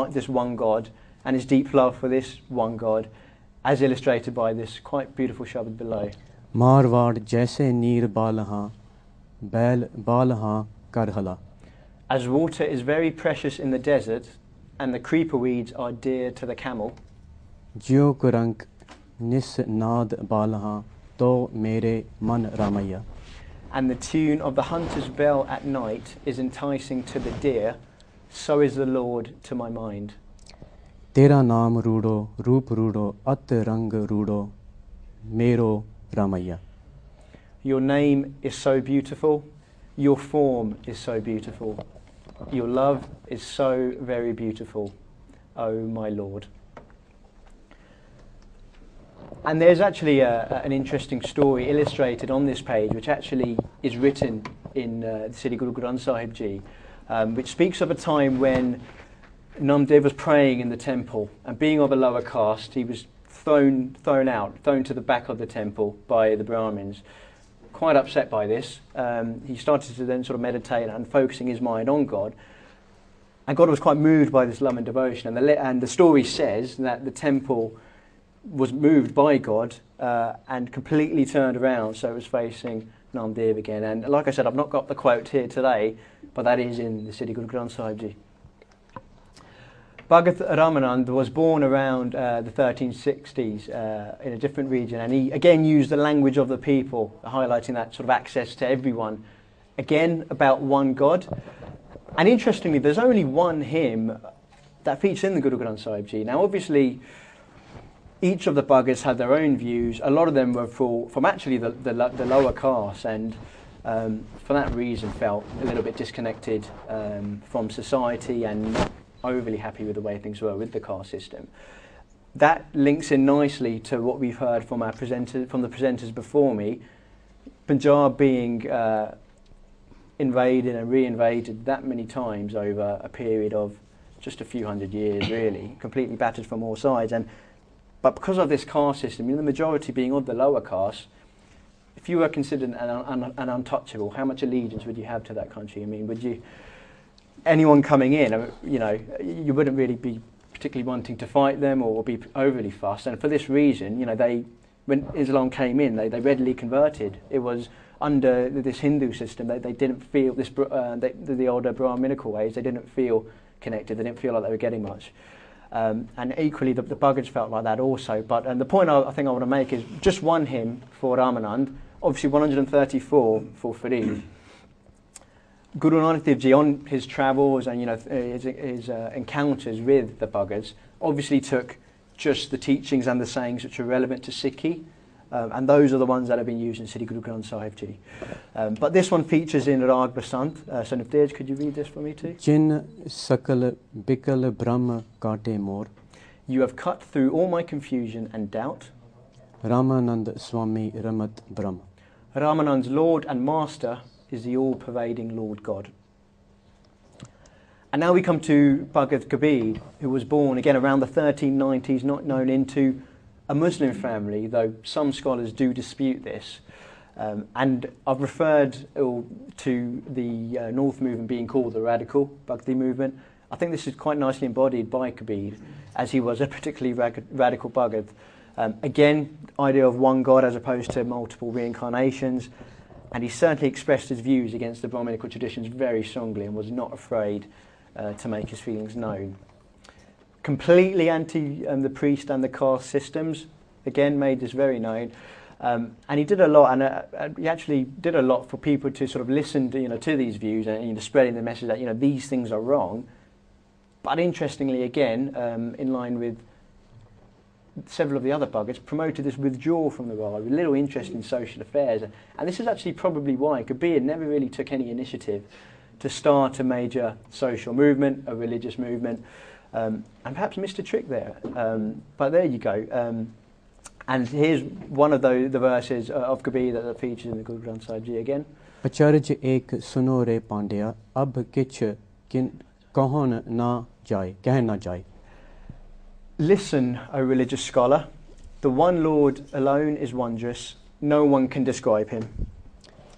this one God and his deep love for this one God, as illustrated by this quite beautiful shabad below. Marwad jaise neer balaha bal balaha karhala. As water is very precious in the desert, and the creeper weeds are dear to the camel. Jio kurank nis naad balaha to mere man ramaya. And the tune of the hunter's bell at night is enticing to the deer, so is the Lord to my mind. Tera naam rudo, roop rudo, at rang rudo, mero ramaya. Your name is so beautiful, your form is so beautiful, your love is so very beautiful, oh my Lord. And there's actually an interesting story illustrated on this page, which actually is written in the Sri Guru Granth Sahib Ji, which speaks of a time when Namdev was praying in the temple, and being of a lower caste, he was thrown to the back of the temple by the Brahmins. Quite upset by this, he started to then sort of meditate and focusing his mind on God. And God was quite moved by this love and devotion. And the story says that the temple was moved by God and completely turned around, so it was facing Namdev again. And like I said, I've not got the quote here today, but that is in the Sri Guru Granth Sahib Ji. Bhagat Ramanand was born around the 1360s in a different region, and he again used the language of the people, highlighting that sort of access to everyone, again about one God. And interestingly, there's only one hymn that features in the Guru Granth Sahib Ji. Now obviously each of the Bhagats had their own views. A lot of them were from actually the lower caste, and for that reason felt a little bit disconnected from society and not overly happy with the way things were with the caste system. That links in nicely to what we've heard from the presenters before me. Punjab being invaded and re-invaded that many times over a period of just a few hundred years, really, completely battered from all sides. But because of this caste system, the majority being of the lower caste, if you were considered an untouchable, how much allegiance would you have to that country? I mean, would you, anyone coming in, you wouldn't really be particularly wanting to fight them or be overly fussed. And for this reason, when Islam came in, they readily converted. It was under this Hindu system, they didn't feel this, the older Brahminical ways, they didn't feel connected. They didn't feel like they were getting much. And equally, the Bhagats felt like that also. But the point I think I want to make is just one hymn for Ramanand, obviously 134 for Farid. Guru Nanak Dev Ji, on his travels and his encounters with the Bhagats, obviously took just the teachings and the sayings which are relevant to Sikhi, and those are the ones that have been used in Sri Guru Granth Sahib Ji. But this one features in Rag Basant. So Navtej, could you read this for me too? Jin sakal bikal brahma kate mor. You have cut through all my confusion and doubt. Ramanand Swami Ramat Brahma. Ramanand's Lord and Master is the all-pervading Lord God. And now we come to Bhagat Kabir, who was born again around the 1390s, not known into a Muslim family, though some scholars do dispute this. And I've referred to the North movement being called the radical Bhakti movement. I think this is quite nicely embodied by Kabir, as he was a particularly radical Bhagat. Again, idea of one God as opposed to multiple reincarnations. And he certainly expressed his views against the Brahminical traditions very strongly and was not afraid to make his feelings known. Completely anti the priest and the caste systems, again made this very known. And he did a lot, and he actually did a lot for people to sort of listen to these views and spreading the message that these things are wrong. But interestingly, again, in line with several of the other Bhagats, promoted this withdrawal from the Raj, with little interest in social affairs. And this is actually probably why Kabir never really took any initiative to start a major social movement, a religious movement, and perhaps missed a trick there. But there you go. And here's one of the verses of Kabir that features in the Guru Granth Sahib Ji again. Acharya ek suno re pandya, ab kich kin kahon na jai, keh na jai. Listen, O religious scholar, the one Lord alone is wondrous, no one can describe him.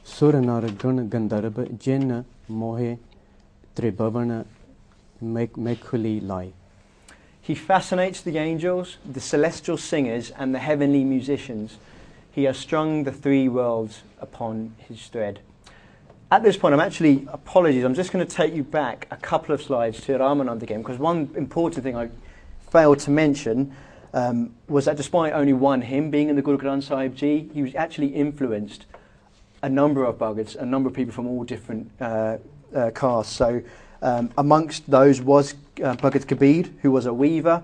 Sur nar gun gandharb jin mohe tribhavan mekhuli lai. He fascinates the angels, the celestial singers, and the heavenly musicians. He has strung the three worlds upon his thread. At this point, I'm just going to take you back a couple of slides to Ramanand again, because one important thing I failed to mention was that despite only one hymn being in the Guru Granth Sahib Ji, he was actually influenced a number of Bhagats, a number of people from all different castes. So amongst those was Bhagat Kabir, who was a weaver,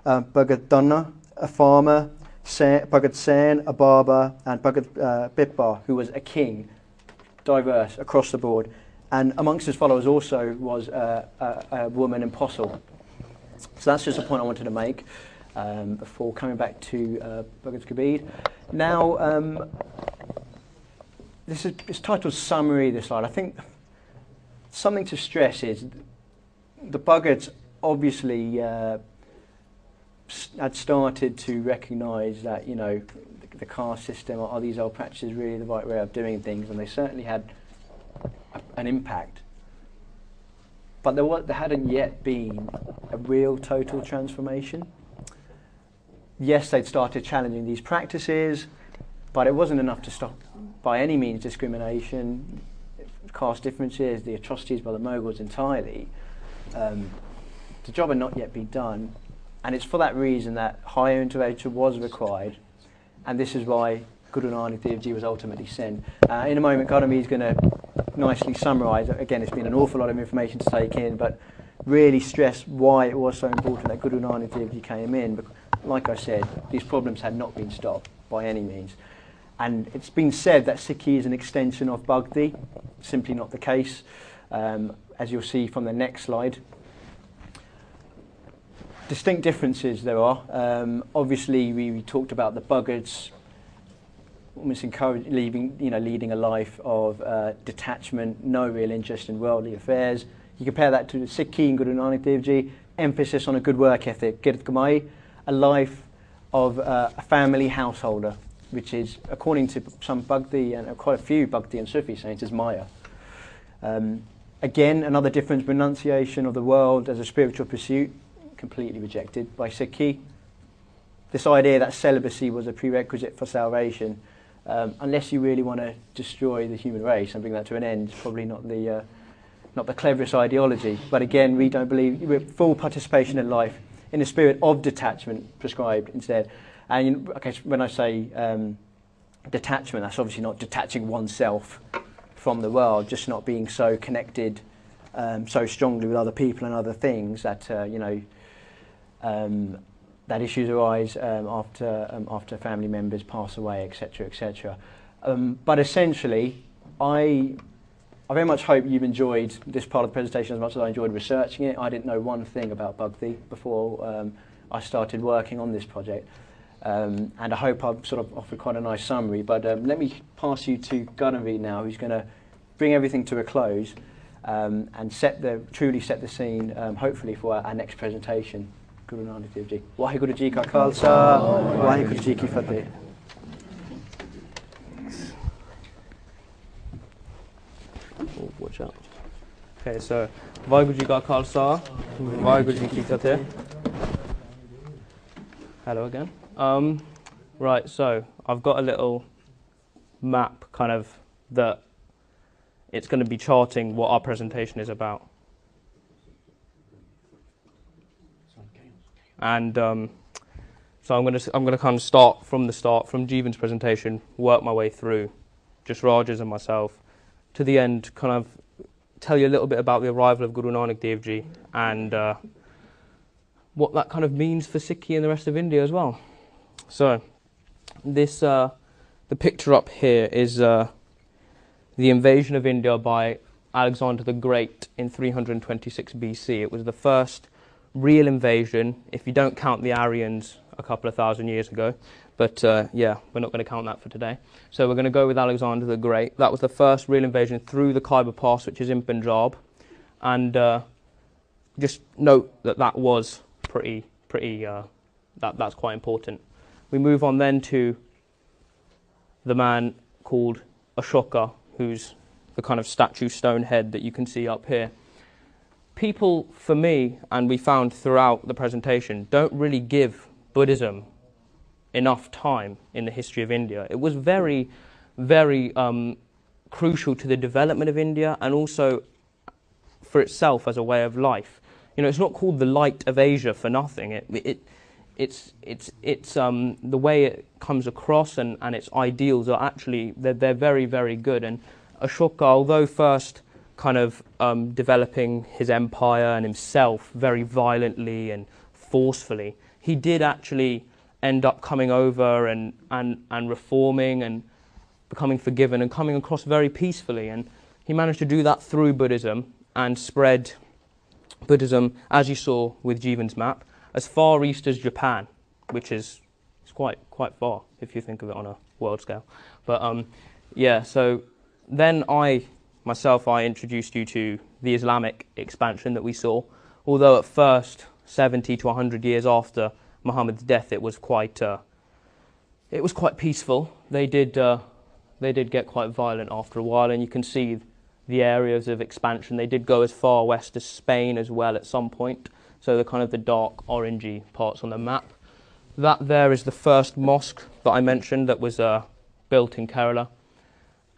Bhagat Dhanna, a farmer, Bhagat Sen, a barber, and Bhagat Pippa, who was a king, diverse across the board. And amongst his followers also was a woman apostle. So that's just a point I wanted to make before coming back to Bhagat Kabir. Now, it's titled Summary, this slide. I think something to stress is the Bhagats obviously had started to recognise that, the caste system, are these old practices really the right way of doing things? And they certainly had an impact. But there hadn't yet been a real total transformation. Yes, they'd started challenging these practices, but it wasn't enough to stop by any means discrimination, caste differences, the atrocities by the Mughals entirely. The job had not yet been done, and it's for that reason that higher intervention was required, and this is why Guru Nanak Dev Ji was ultimately sent. In a moment, Karami is going to nicely summarise. Again, it's been an awful lot of information to take in, but really stress why it was so important that Guru Nanak Dev Ji came in. But like I said, these problems had not been stopped by any means. And it's been said that Sikhi is an extension of Bhakti. Simply not the case, as you'll see from the next slide. Distinct differences there are. Obviously, we talked about the Bhagats almost leading a life of detachment, no real interest in worldly affairs. You compare that to the Sikhi and Guru Nanak Dev Ji, emphasis on a good work ethic, Girt Kamai, a life of a family householder, which is, according to some Bhakti and quite a few Bhakti and Sufi saints, is Maya. Again, another difference, renunciation of the world as a spiritual pursuit, completely rejected by Sikhi. This idea that celibacy was a prerequisite for salvation, unless you really want to destroy the human race and bring that to an end, is probably not the not the cleverest ideology, but again, we don't believe we're full participation in life in a spirit of detachment prescribed instead. And okay, so when I say detachment, that's obviously not detaching oneself from the world, just not being so connected so strongly with other people and other things that that issues arise after family members pass away, etc., etc. But essentially, I very much hope you've enjoyed this part of the presentation as much as I enjoyed researching it. I didn't know one thing about Bhakti before I started working on this project. And I hope I've sort of offered quite a nice summary. But let me pass you to Gaurav now, who's going to bring everything to a close and truly set the scene, hopefully, for our next presentation. Guru Nanak Dev Ji. Waheguru Ji Ka Khalsa, Waheguru Ji Ki Fateh. Oh, watch out. Okay, so Waheguru Ji Ka Khalsa, Waheguru Ji Ki Fateh. Hello again. Right, so I've got a little map kind of that it's going to be charting what our presentation is about. And so I'm going to kind of start from Jeevan's presentation, work my way through, just Rajas and myself, to the end, kind of tell you a little bit about the arrival of Guru Nanak Dev Ji and what that kind of means for Sikhi and the rest of India as well. So, this the picture up here is the invasion of India by Alexander the Great in 326 BC. It was the first real invasion, if you don't count the Aryans a couple of thousand years ago. But yeah, we're not going to count that for today. So we're going to go with Alexander the Great. That was the first real invasion through the Khyber Pass, which is in Punjab. And just note that that was that's quite important. We move on then to the man called Ashoka, who's the kind of statue stone head that you can see up here. People, for me, and we found throughout the presentation, don't really give Buddhism enough time in the history of India. It was very, very crucial to the development of India and also for itself as a way of life. You know, it's not called the light of Asia for nothing. It's the way it comes across and its ideals are actually, they're very, very good. And Ashoka, although first kind of developing his empire and himself very violently and forcefully, he did actually end up coming over and reforming and becoming forgiven and coming across very peacefully. And he managed to do that through Buddhism and spread Buddhism, as you saw with Jeevan's map, as far east as Japan, which is quite far if you think of it on a world scale. But yeah, so then I introduced you to the Islamic expansion that we saw. Although at first, 70 to 100 years after Muhammad's death, it was quite peaceful. They did get quite violent after a while, and you can see the areas of expansion. They did go as far west as Spain as well at some point. So the kind of the dark orangey parts on the map. That there is the first mosque that I mentioned that was built in Kerala.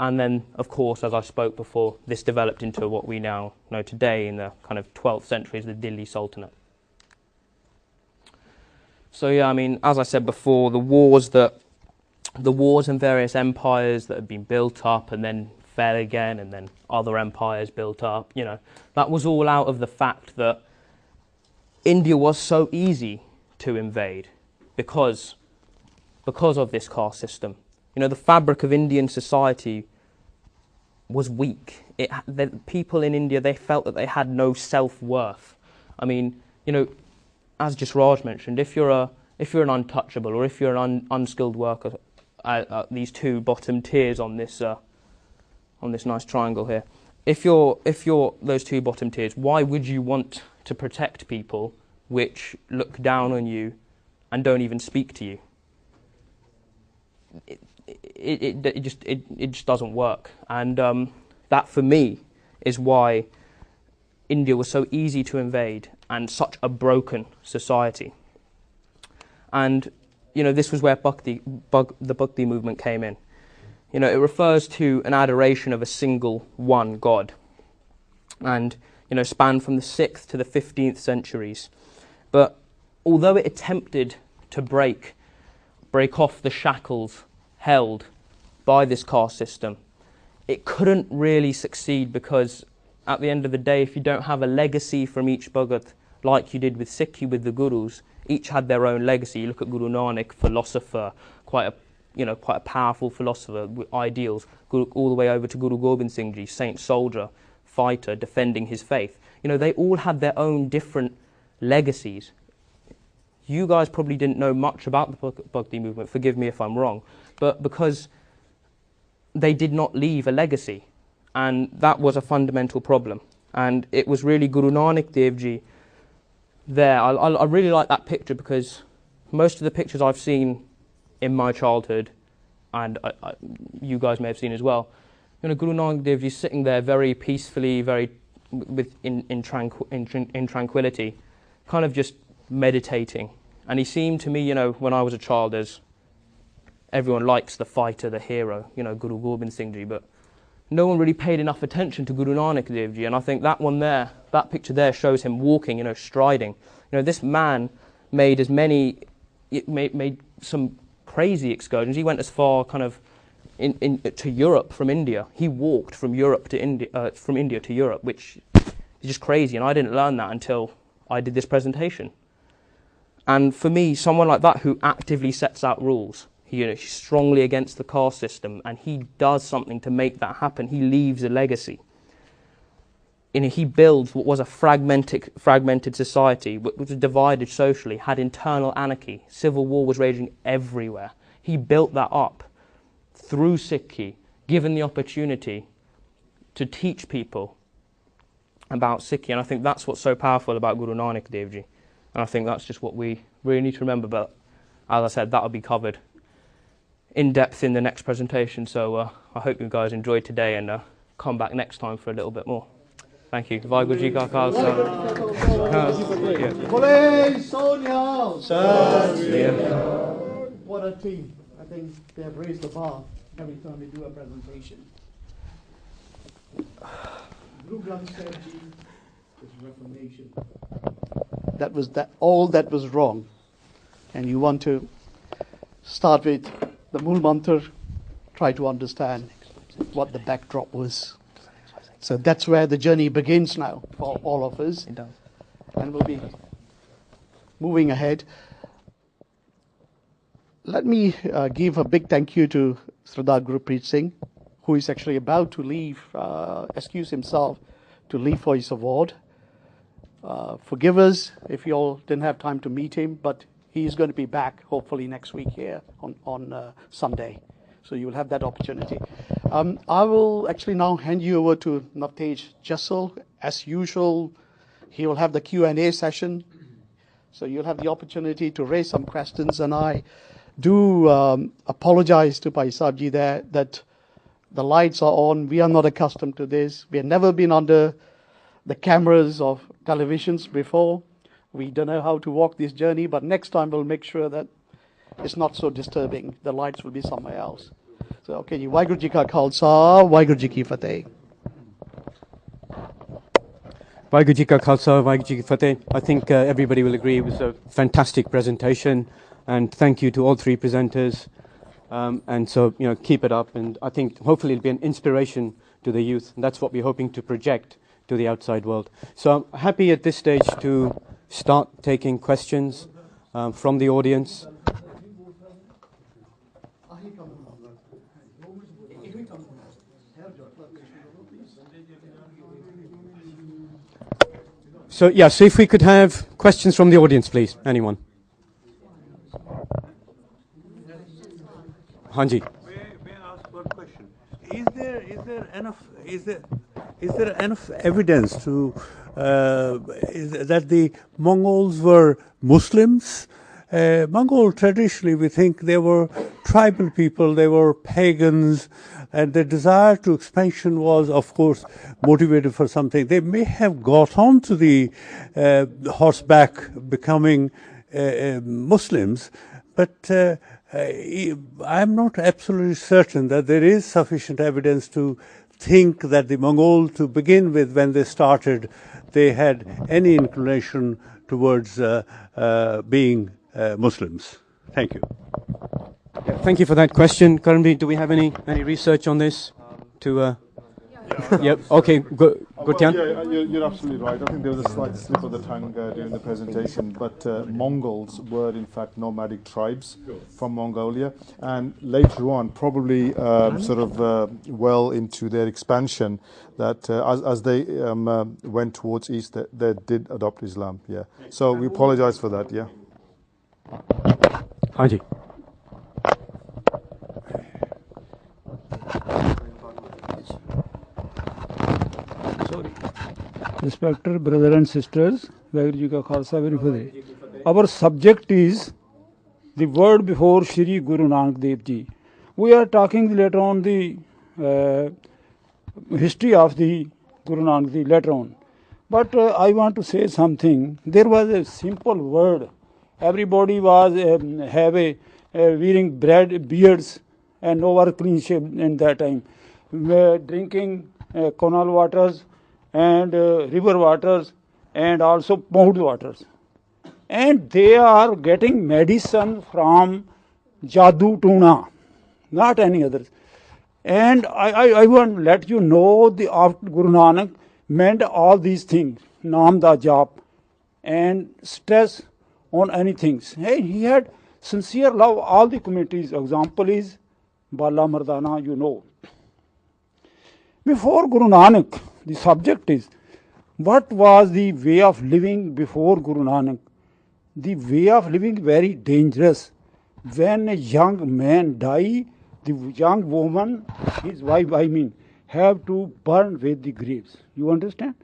And then, of course, as I spoke before, this developed into what we now know today in the kind of 12th century as the Delhi Sultanate. So yeah, I mean, as I said before, the wars and various empires that had been built up and then fell again and then other empires built up, you know, that was all out of the fact that India was so easy to invade because of this caste system. You know, the fabric of Indian society was weak. The people in India, they felt that they had no self-worth. I mean, you know, as just Raj mentioned, if you're an untouchable or if you're an unskilled worker, these two bottom tiers on this nice triangle here, if you're those two bottom tiers, why would you want to protect people which look down on you and don't even speak to you? It just doesn't work. And that for me is why India was so easy to invade and such a broken society. And you know, this was where the Bhakti movement came in. You know, it refers to an adoration of a single one God. and spanned from the 6th to the 15th centuries. But although it attempted to break off the shackles held by this caste system, it couldn't really succeed, because at the end of the day, if you don't have a legacy from each Bhagat, like you did with Sikhi, with the Gurus, each had their own legacy. You look at Guru Nanak, philosopher, quite a powerful philosopher with ideals, all the way over to Guru Gobind Singh Ji, saint soldier, fighter, defending his faith. They all had their own different legacies. You guys probably didn't know much about the Bhakti movement, forgive me if I'm wrong, but because they did not leave a legacy, and that was a fundamental problem. And it was really Guru Nanak Dev Ji there. I really like that picture, because most of the pictures I've seen in my childhood, and you guys may have seen as well, Guru Nanak Dev Ji sitting there very peacefully, in tranquility, kind of just meditating. And he seemed to me, when I was a child, as everyone likes the fighter, the hero, Guru Gobind Singh Ji, but no one really paid enough attention to Guru Nanak Dev Ji. And I think that one there, that picture there, shows him walking, striding. This man made some crazy excursions. He went as far kind of to Europe from India. He walked from Europe to India, from India to Europe, which is just crazy. And I didn't learn that until I did this presentation. And for me, someone like that who actively sets out rules, he's strongly against the caste system, and he does something to make that happen. He leaves a legacy. He builds what was a fragmented society, which was divided socially, had internal anarchy. Civil war was raging everywhere. He built that up through Sikhi, given the opportunity to teach people about Sikhi. And I think that's what's so powerful about Guru Nanak Dev Ji. And I think that's just what we really need to remember. But as I said, that'll be covered in depth in the next presentation. So I hope you guys enjoyed today, and come back next time for a little bit more. Thank you. Vaheguru Ji Ka Khalsa. What a team. I think they have raised the bar every time we do a presentation. Guru Granth Sahib Ji is Reformation. That was all that was wrong. And you want to start with the Mool Mantra, try to understand what the backdrop was. So that's where the journey begins now for all of us. It does. And we'll be moving ahead. Let me give a big thank you to Sardar Gurpreet Singh, who is actually about to leave, excuse himself to leave for his award. Forgive us if you all didn't have time to meet him, but he is going to be back hopefully next week here on Sunday. So you will have that opportunity. I will actually now hand you over to Navtej Jassal. As usual, he will have the Q&A session. So you'll have the opportunity to raise some questions. And I do apologize to Bhai Sahib Ji there that the lights are on. We are not accustomed to this. We have never been under the cameras of televisions before. We don't know how to walk this journey, but next time we'll make sure that it's not so disturbing. The lights will be somewhere else. So, okay, Vaheguru Ji Ka Khalsa, Vaheguru Ji Ki Fateh. Vaheguru Ji Ka Khalsa, Vaheguru Ji Ki Fateh. I think everybody will agree it was a fantastic presentation, and thank you to all three presenters. And so, keep it up, and I think hopefully it'll be an inspiration to the youth, and that's what we're hoping to project to the outside world. So I'm happy at this stage to start taking questions from the audience. So if we could have questions from the audience, please. Anyone? Hanji. May I ask one question? Is there enough evidence to that the Mongols were Muslims? Mongol traditionally, we think they were tribal people, they were pagans, and their desire to expansion was, of course, motivated for something. They may have got onto the horseback becoming Muslims, but I'm not absolutely certain that there is sufficient evidence to think that the Mongols, to begin with, when they started, they had any inclination towards being Muslims. Thank you. Thank you for that question. Karanveer, do we have any research on this? Yep. Okay. Gutian? Yeah, you're absolutely right. I think there was a slight slip of the tongue during the presentation, but Mongols were in fact nomadic tribes from Mongolia, and later on, probably well into their expansion, that as they went towards east, they did adopt Islam. Yeah. So we apologize for that. Yeah. Haji. Respected brothers and sisters, Vaheguru Ji Ka Khalsa, Vaheguru Ji Ki Fateh. Our subject is the word before Shri Guru Nanak Dev Ji. We are talking later on the history of the Guru Nanak Dev later on. But I want to say something. There was a simple word. Everybody was wearing beards and no were clean shaved in that time. Drinking canal waters and river waters and also pond waters. And they are getting medicine from Jadoo Tuna, not any others. And I want to let you know the after Guru Nanak meant all these things, Naam da Jap, and stress on anything. Hey, he had sincere love all the communities. Example is Bala Mardana, you know. Before Guru Nanak, the subject is, what was the way of living before Guru Nanak? The way of living very dangerous. When a young man die, the young woman, his wife have to burn with the graves. You understand?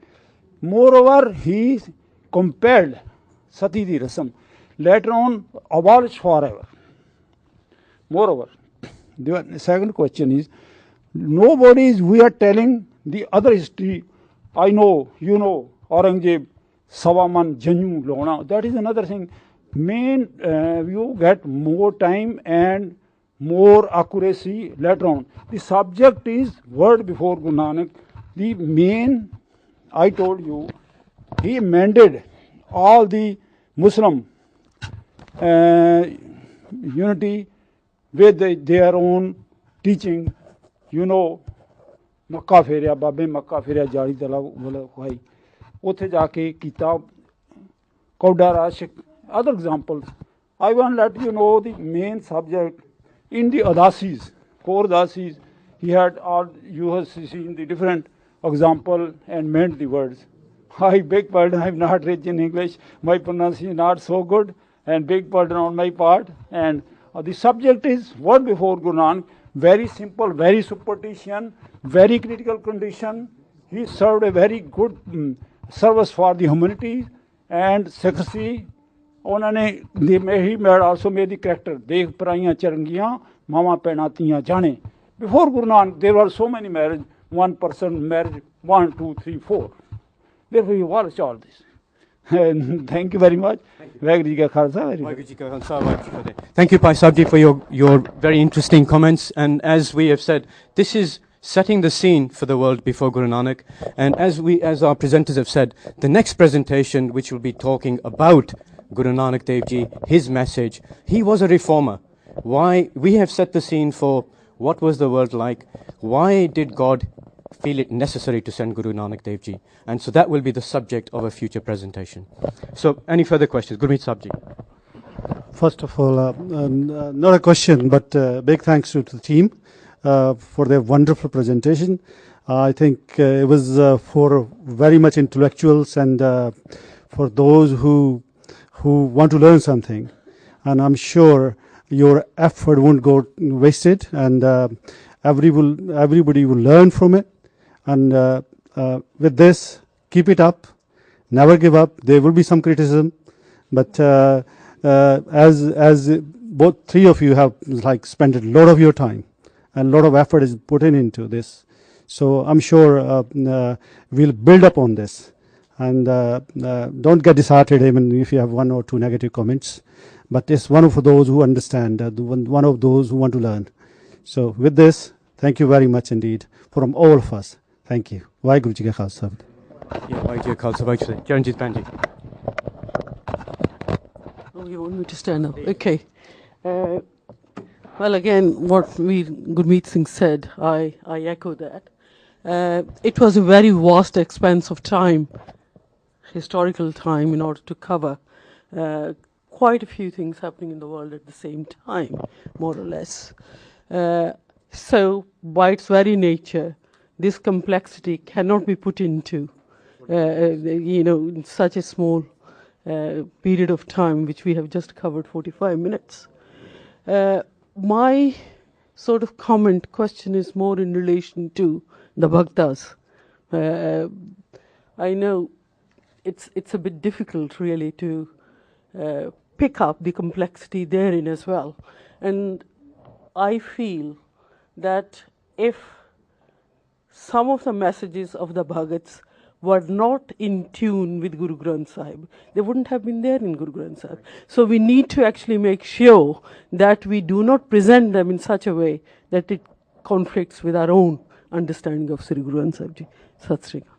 Moreover, he compelled Sati di Rasam. Later on, abolished forever. Moreover, the second question is, we are telling the other history. I know, you know, Aurangzeb, Savaman, Janyu, Lona. That is another thing. You get more time and more accuracy later on. The subject is word before Guru Nanak. The main, I told you, he amended all the Muslim unity with their own teaching. You know, Makkah Feria, Babe Makkah Feria, Jari Dala Khwai, Othe Jake, Kitab, Kauda Rashik, other examples. I want to let you know the main subject in the Adasis, core Adasis. He had all, you have seen the different example and meant the words. I beg pardon, I'm not rich in English, my pronunciation is not so good, and beg pardon on my part. And the subject is word before Guru Nanak. Very simple, very superstition, very critical condition. He served a very good service for the humanity and secrecy. He made also made the character. Dekh paraiyan charangiyan, mama penatiyan jane. Before Guru Nanak, there were so many marriages. One person married 1, 2, 3, 4. Therefore, he watched all this. Thank you very much. Thank you, Bhai Sabji, for your very interesting comments. And as we have said, this is setting the scene for the world before Guru Nanak. And as our presenters have said, the next presentation, which will be talking about Guru Nanak Dev Ji, his message, he was a reformer. Why we have set the scene for what was the world like? Why did God feel it necessary to send Guru Nanak Dev Ji? And so that will be the subject of a future presentation. So, any further questions? Gurmeet Sabji. First of all, not a question, but big thanks to the team for their wonderful presentation. I think it was for very much intellectuals and for those who want to learn something. And I'm sure your effort won't go wasted, and everybody will learn from it. And with this, keep it up, never give up. There will be some criticism, but as both three of you have spent a lot of your time and a lot of effort is put into this, so I'm sure we'll build up on this. And don't get disheartened even if you have one or two negative comments, but it's one of those who understand, one of those who want to learn. So with this, Thank you very much indeed from all of us. Thank you. Waheguru Ji Ka Khalsa. Yeah, Waheguru Ji Ka Khalsa, Waheguru Ji. Charanjit Panji. Oh, you want me to stand up? Okay. Well, again, what Gurmeet Singh said, I echo that. It was a very vast expanse of time, historical time, in order to cover quite a few things happening in the world at the same time, more or less. So, by its very nature, this complexity cannot be put into, in such a small period of time, which we have just covered 45 minutes. My sort of question is more in relation to the Bhaktas. I know it's a bit difficult really to pick up the complexity therein as well. And I feel that if some of the messages of the Bhagats were not in tune with Guru Granth Sahib, they wouldn't have been there in Guru Granth Sahib. So we need to actually make sure that we do not present them in such a way that it conflicts with our own understanding of Sri Guru Granth Sahib Ji. Sat Sri Akal.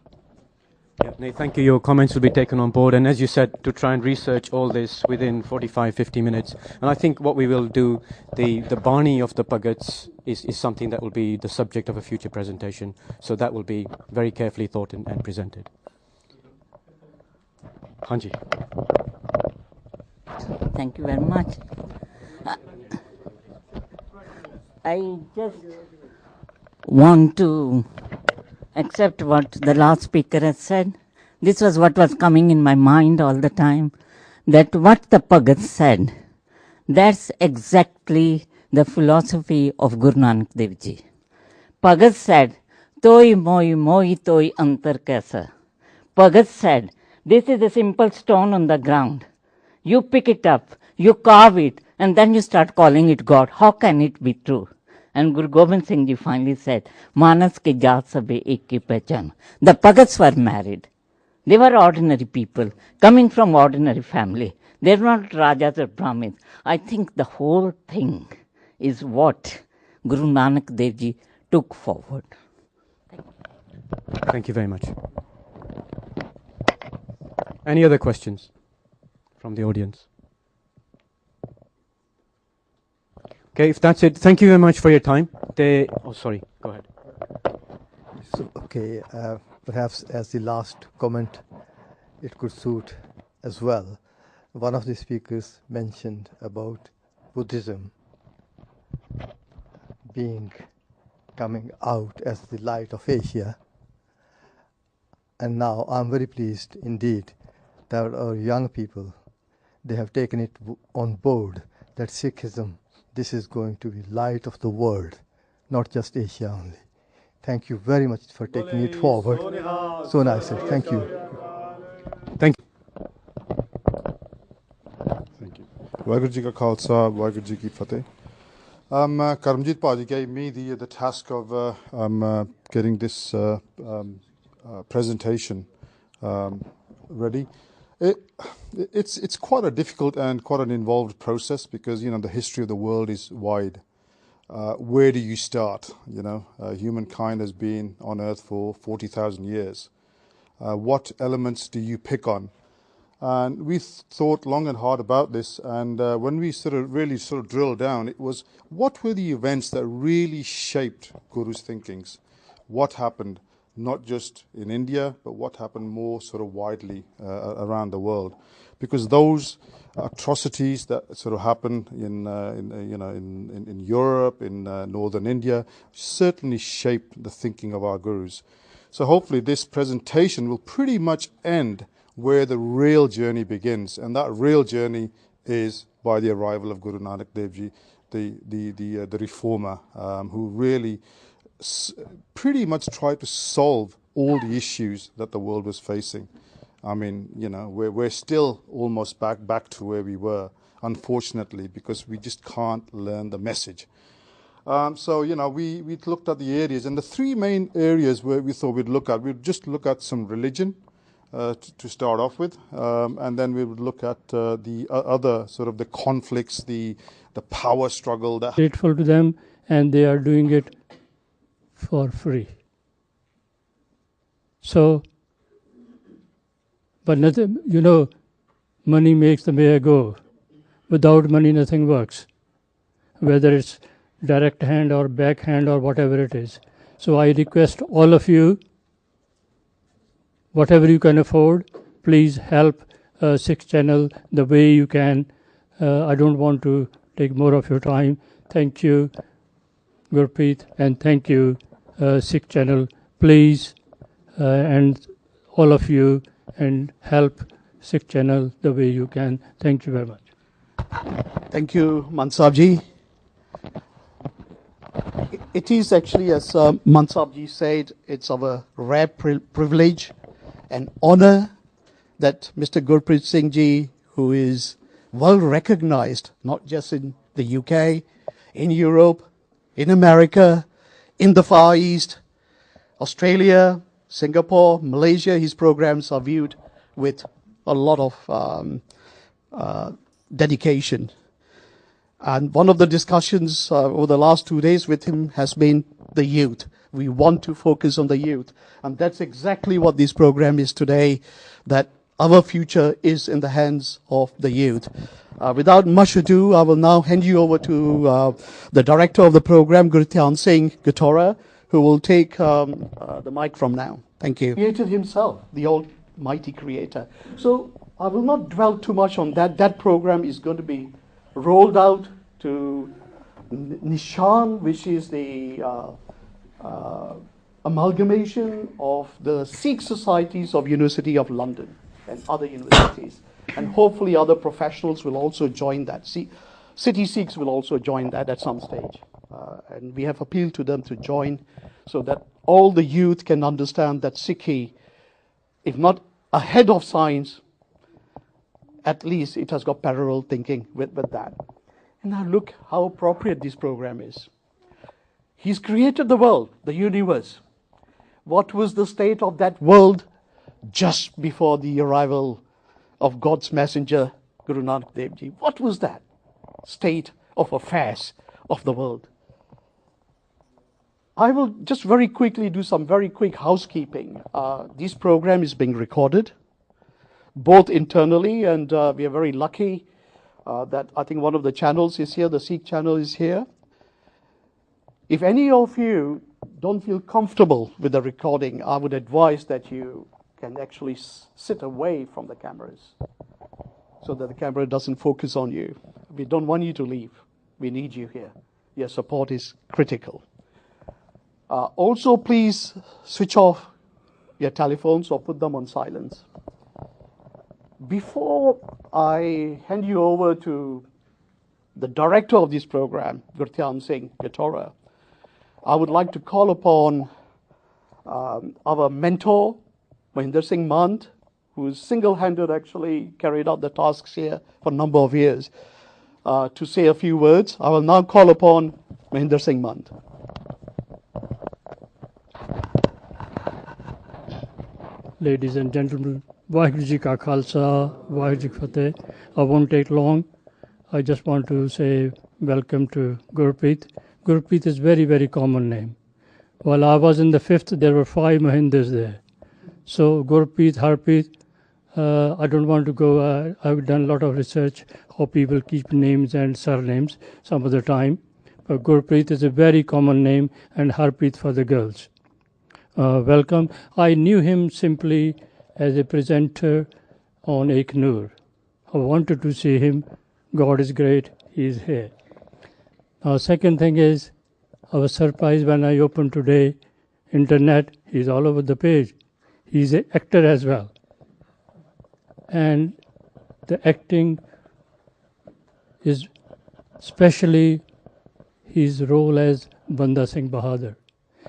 Yeah, Nate, thank you. Your comments will be taken on board. And as you said, to try and research all this within 45, 50 minutes. And I think what we will do, the Bani of the Bhagats is something that will be the subject of a future presentation. So that will be very carefully thought and presented. Hanji. Thank you very much. I just want to accept what the last speaker has said. This was what was coming in my mind all the time, that what the Bhagats said, that's exactly the philosophy of Guru Nanak Dev Ji. Bhagats said, Toi moi moi toi antar kaisa. Bhagats said, this is a simple stone on the ground. You pick it up, you carve it, and then you start calling it God. How can it be true? And Guru Gobind Singh Ji finally said, Manas ke jaat sabe ek ki pehchan. The Bhagats were married. They were ordinary people, coming from ordinary family. They were not Rajas or Brahmins. I think the whole thing is what Guru Nanak Dev Ji took forward. Thank you very much. Any other questions from the audience? Okay, if that's it, thank you very much for your time. Oh, sorry, go ahead. So, okay, perhaps as the last comment, it could suit as well. One of the speakers mentioned about Buddhism coming out as the light of Asia. And now I'm very pleased indeed that our young people, they have taken it on board that Sikhism, this is going to be light of the world, not just Asia only. Thank you very much for taking it forward. So nice. Thank you. Thank you. Thank you. Waheguru Ji Ka Khalsa, Waheguru Ji Ki Fateh. Karamjit Paji gave me the task of getting this presentation ready. It's quite a difficult and quite an involved process because, the history of the world is wide. Where do you start? Humankind has been on Earth for 40,000 years. What elements do you pick on? And we thought long and hard about this, and when we really drilled down, it was what were the events that really shaped Guru's thinkings? What happened, not just in India, but what happened more widely around the world? Because those atrocities that happened in Europe, in northern India, certainly shaped the thinking of our gurus. So hopefully this presentation will pretty much end where the real journey begins, and that real journey is by the arrival of Guru Nanak Dev Ji, the reformer, who really pretty much tried to solve all the issues that the world was facing. I mean, we're still almost back to where we were, unfortunately, because we just can't learn the message. So, we looked at the areas, and the three main areas where we thought we'd just look at some religion to start off with, and then we would look at the other the conflicts, the power struggle. Grateful to them, and they are doing it for free. So, but nothing, you know, money makes the mayor go. Without money, nothing works, whether it's direct hand or backhand or whatever it is. So I request all of you, whatever you can afford, please help Sikh Channel the way you can. I don't want to take more of your time. Thank you, Gurpreet, and thank you, Sikh Channel. Please, and all of you, and help Sikh Channel the way you can. Thank you very much. Thank you, Mansabji. It is actually, as Mansabji said, it's our rare privilege and honor that Mr. Gurpreet Singh Ji, who is well recognized, not just in the UK, in Europe, in America, in the Far East, Australia, Singapore, Malaysia, his programs are viewed with a lot of dedication. And one of the discussions over the last 2 days with him has been the youth. We want to focus on the youth. And that's exactly what this program is today, that our future is in the hands of the youth. Without much ado, I will now hand you over to the director of the program, Guru Singh Gatora, who will take the mic from now. Thank you. Created himself, the almighty creator. So I will not dwell too much on that. That program is going to be rolled out to Nishan, which is the amalgamation of the Sikh societies of University of London and other universities. And hopefully other professionals will also join that. City Sikhs will also join that at some stage. And we have appealed to them to join so that all the youth can understand that Sikhi, if not ahead of science, at least it has got parallel thinking with that. And now look how appropriate this program is. He's created the world, the universe. What was the state of that world just before the arrival of God's messenger, Guru Nanak Dev Ji? What was that state of affairs of the world? I will just very quickly do some very quick housekeeping. This program is being recorded, both internally, and we are very lucky that I think one of the channels is here, the Sikh channel is here. If any of you don't feel comfortable with the recording, I would advise that you can actually sit away from the cameras so that the camera doesn't focus on you. We don't want you to leave. We need you here. Your support is critical. Also, please switch off your telephones or put them on silence. Before I hand you over to the director of this program, Guru Singh Gatora, I would like to call upon our mentor, Mahinder Singh Mant, who single-handed actually carried out the tasks here for a number of years, to say a few words. I will now call upon Mahinder Singh Mant. Ladies and gentlemen, Vaheguru Ji Ka Khalsa, Vaheguru Ji Ki Fateh. I won't take long. I just want to say welcome to Gurpreet. Gurpreet is very, very common name. While I was in the 5th, there were 5 Mahinders there. So Gurpreet, Harpreet, I don't want to go, I've done a lot of research how people keep names and surnames some of the time. But Gurpreet is a very common name, and Harpreet for the girls. Welcome. I knew him simply as a presenter on Eknoor. I wanted to see him. God is great. He is here. Now, second thing is, I was surprised when I opened today internet. He's all over the page. He's an actor as well. And the acting is especially his role as Banda Singh Bahadur.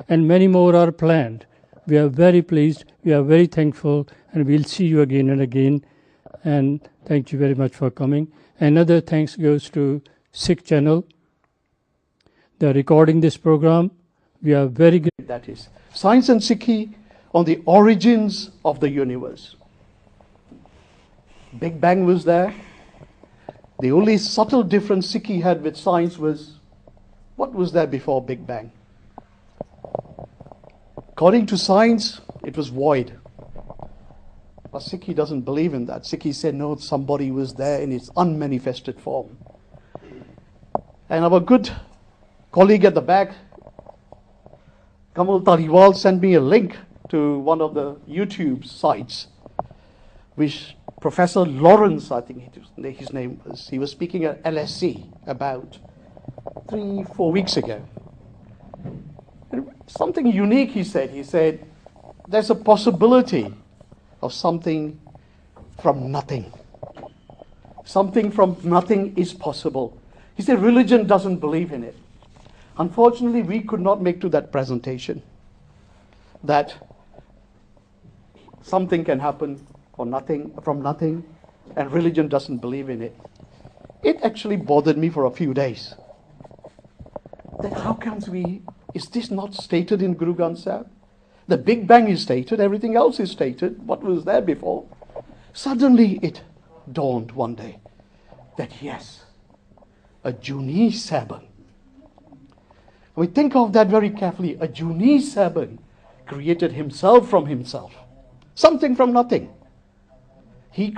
And many more are planned. We are very pleased, we are very thankful, and we'll see you again and again. And thank you very much for coming. Another thanks goes to Sikh Channel. They're recording this program. We are very good. That is Science and Sikhi on the origins of the universe. Big Bang was there. The only subtle difference Sikhi had with science was, what was there before Big Bang? According to science, it was void. But Sikhi doesn't believe in that. Sikhi said, no, somebody was there in its unmanifested form. And our good colleague at the back, Kamal Taliwal, sent me a link to one of the YouTube sites, which Professor Lawrence, I think his name was, he was speaking at LSC about 3-4 weeks ago. And something unique he said. He said, there's a possibility of something from nothing. Something from nothing is possible. He said religion doesn't believe in it. Unfortunately, we could not make to that presentation that something can happen from nothing, and religion doesn't believe in it. It actually bothered me for a few days. That how comes is this not stated in Guru Granth Sahib? The Big Bang is stated, everything else is stated, what was there before? Suddenly it dawned one day that yes, a Juni Saban. We think of that very carefully. A Juni Saban created himself from himself. Something from nothing. He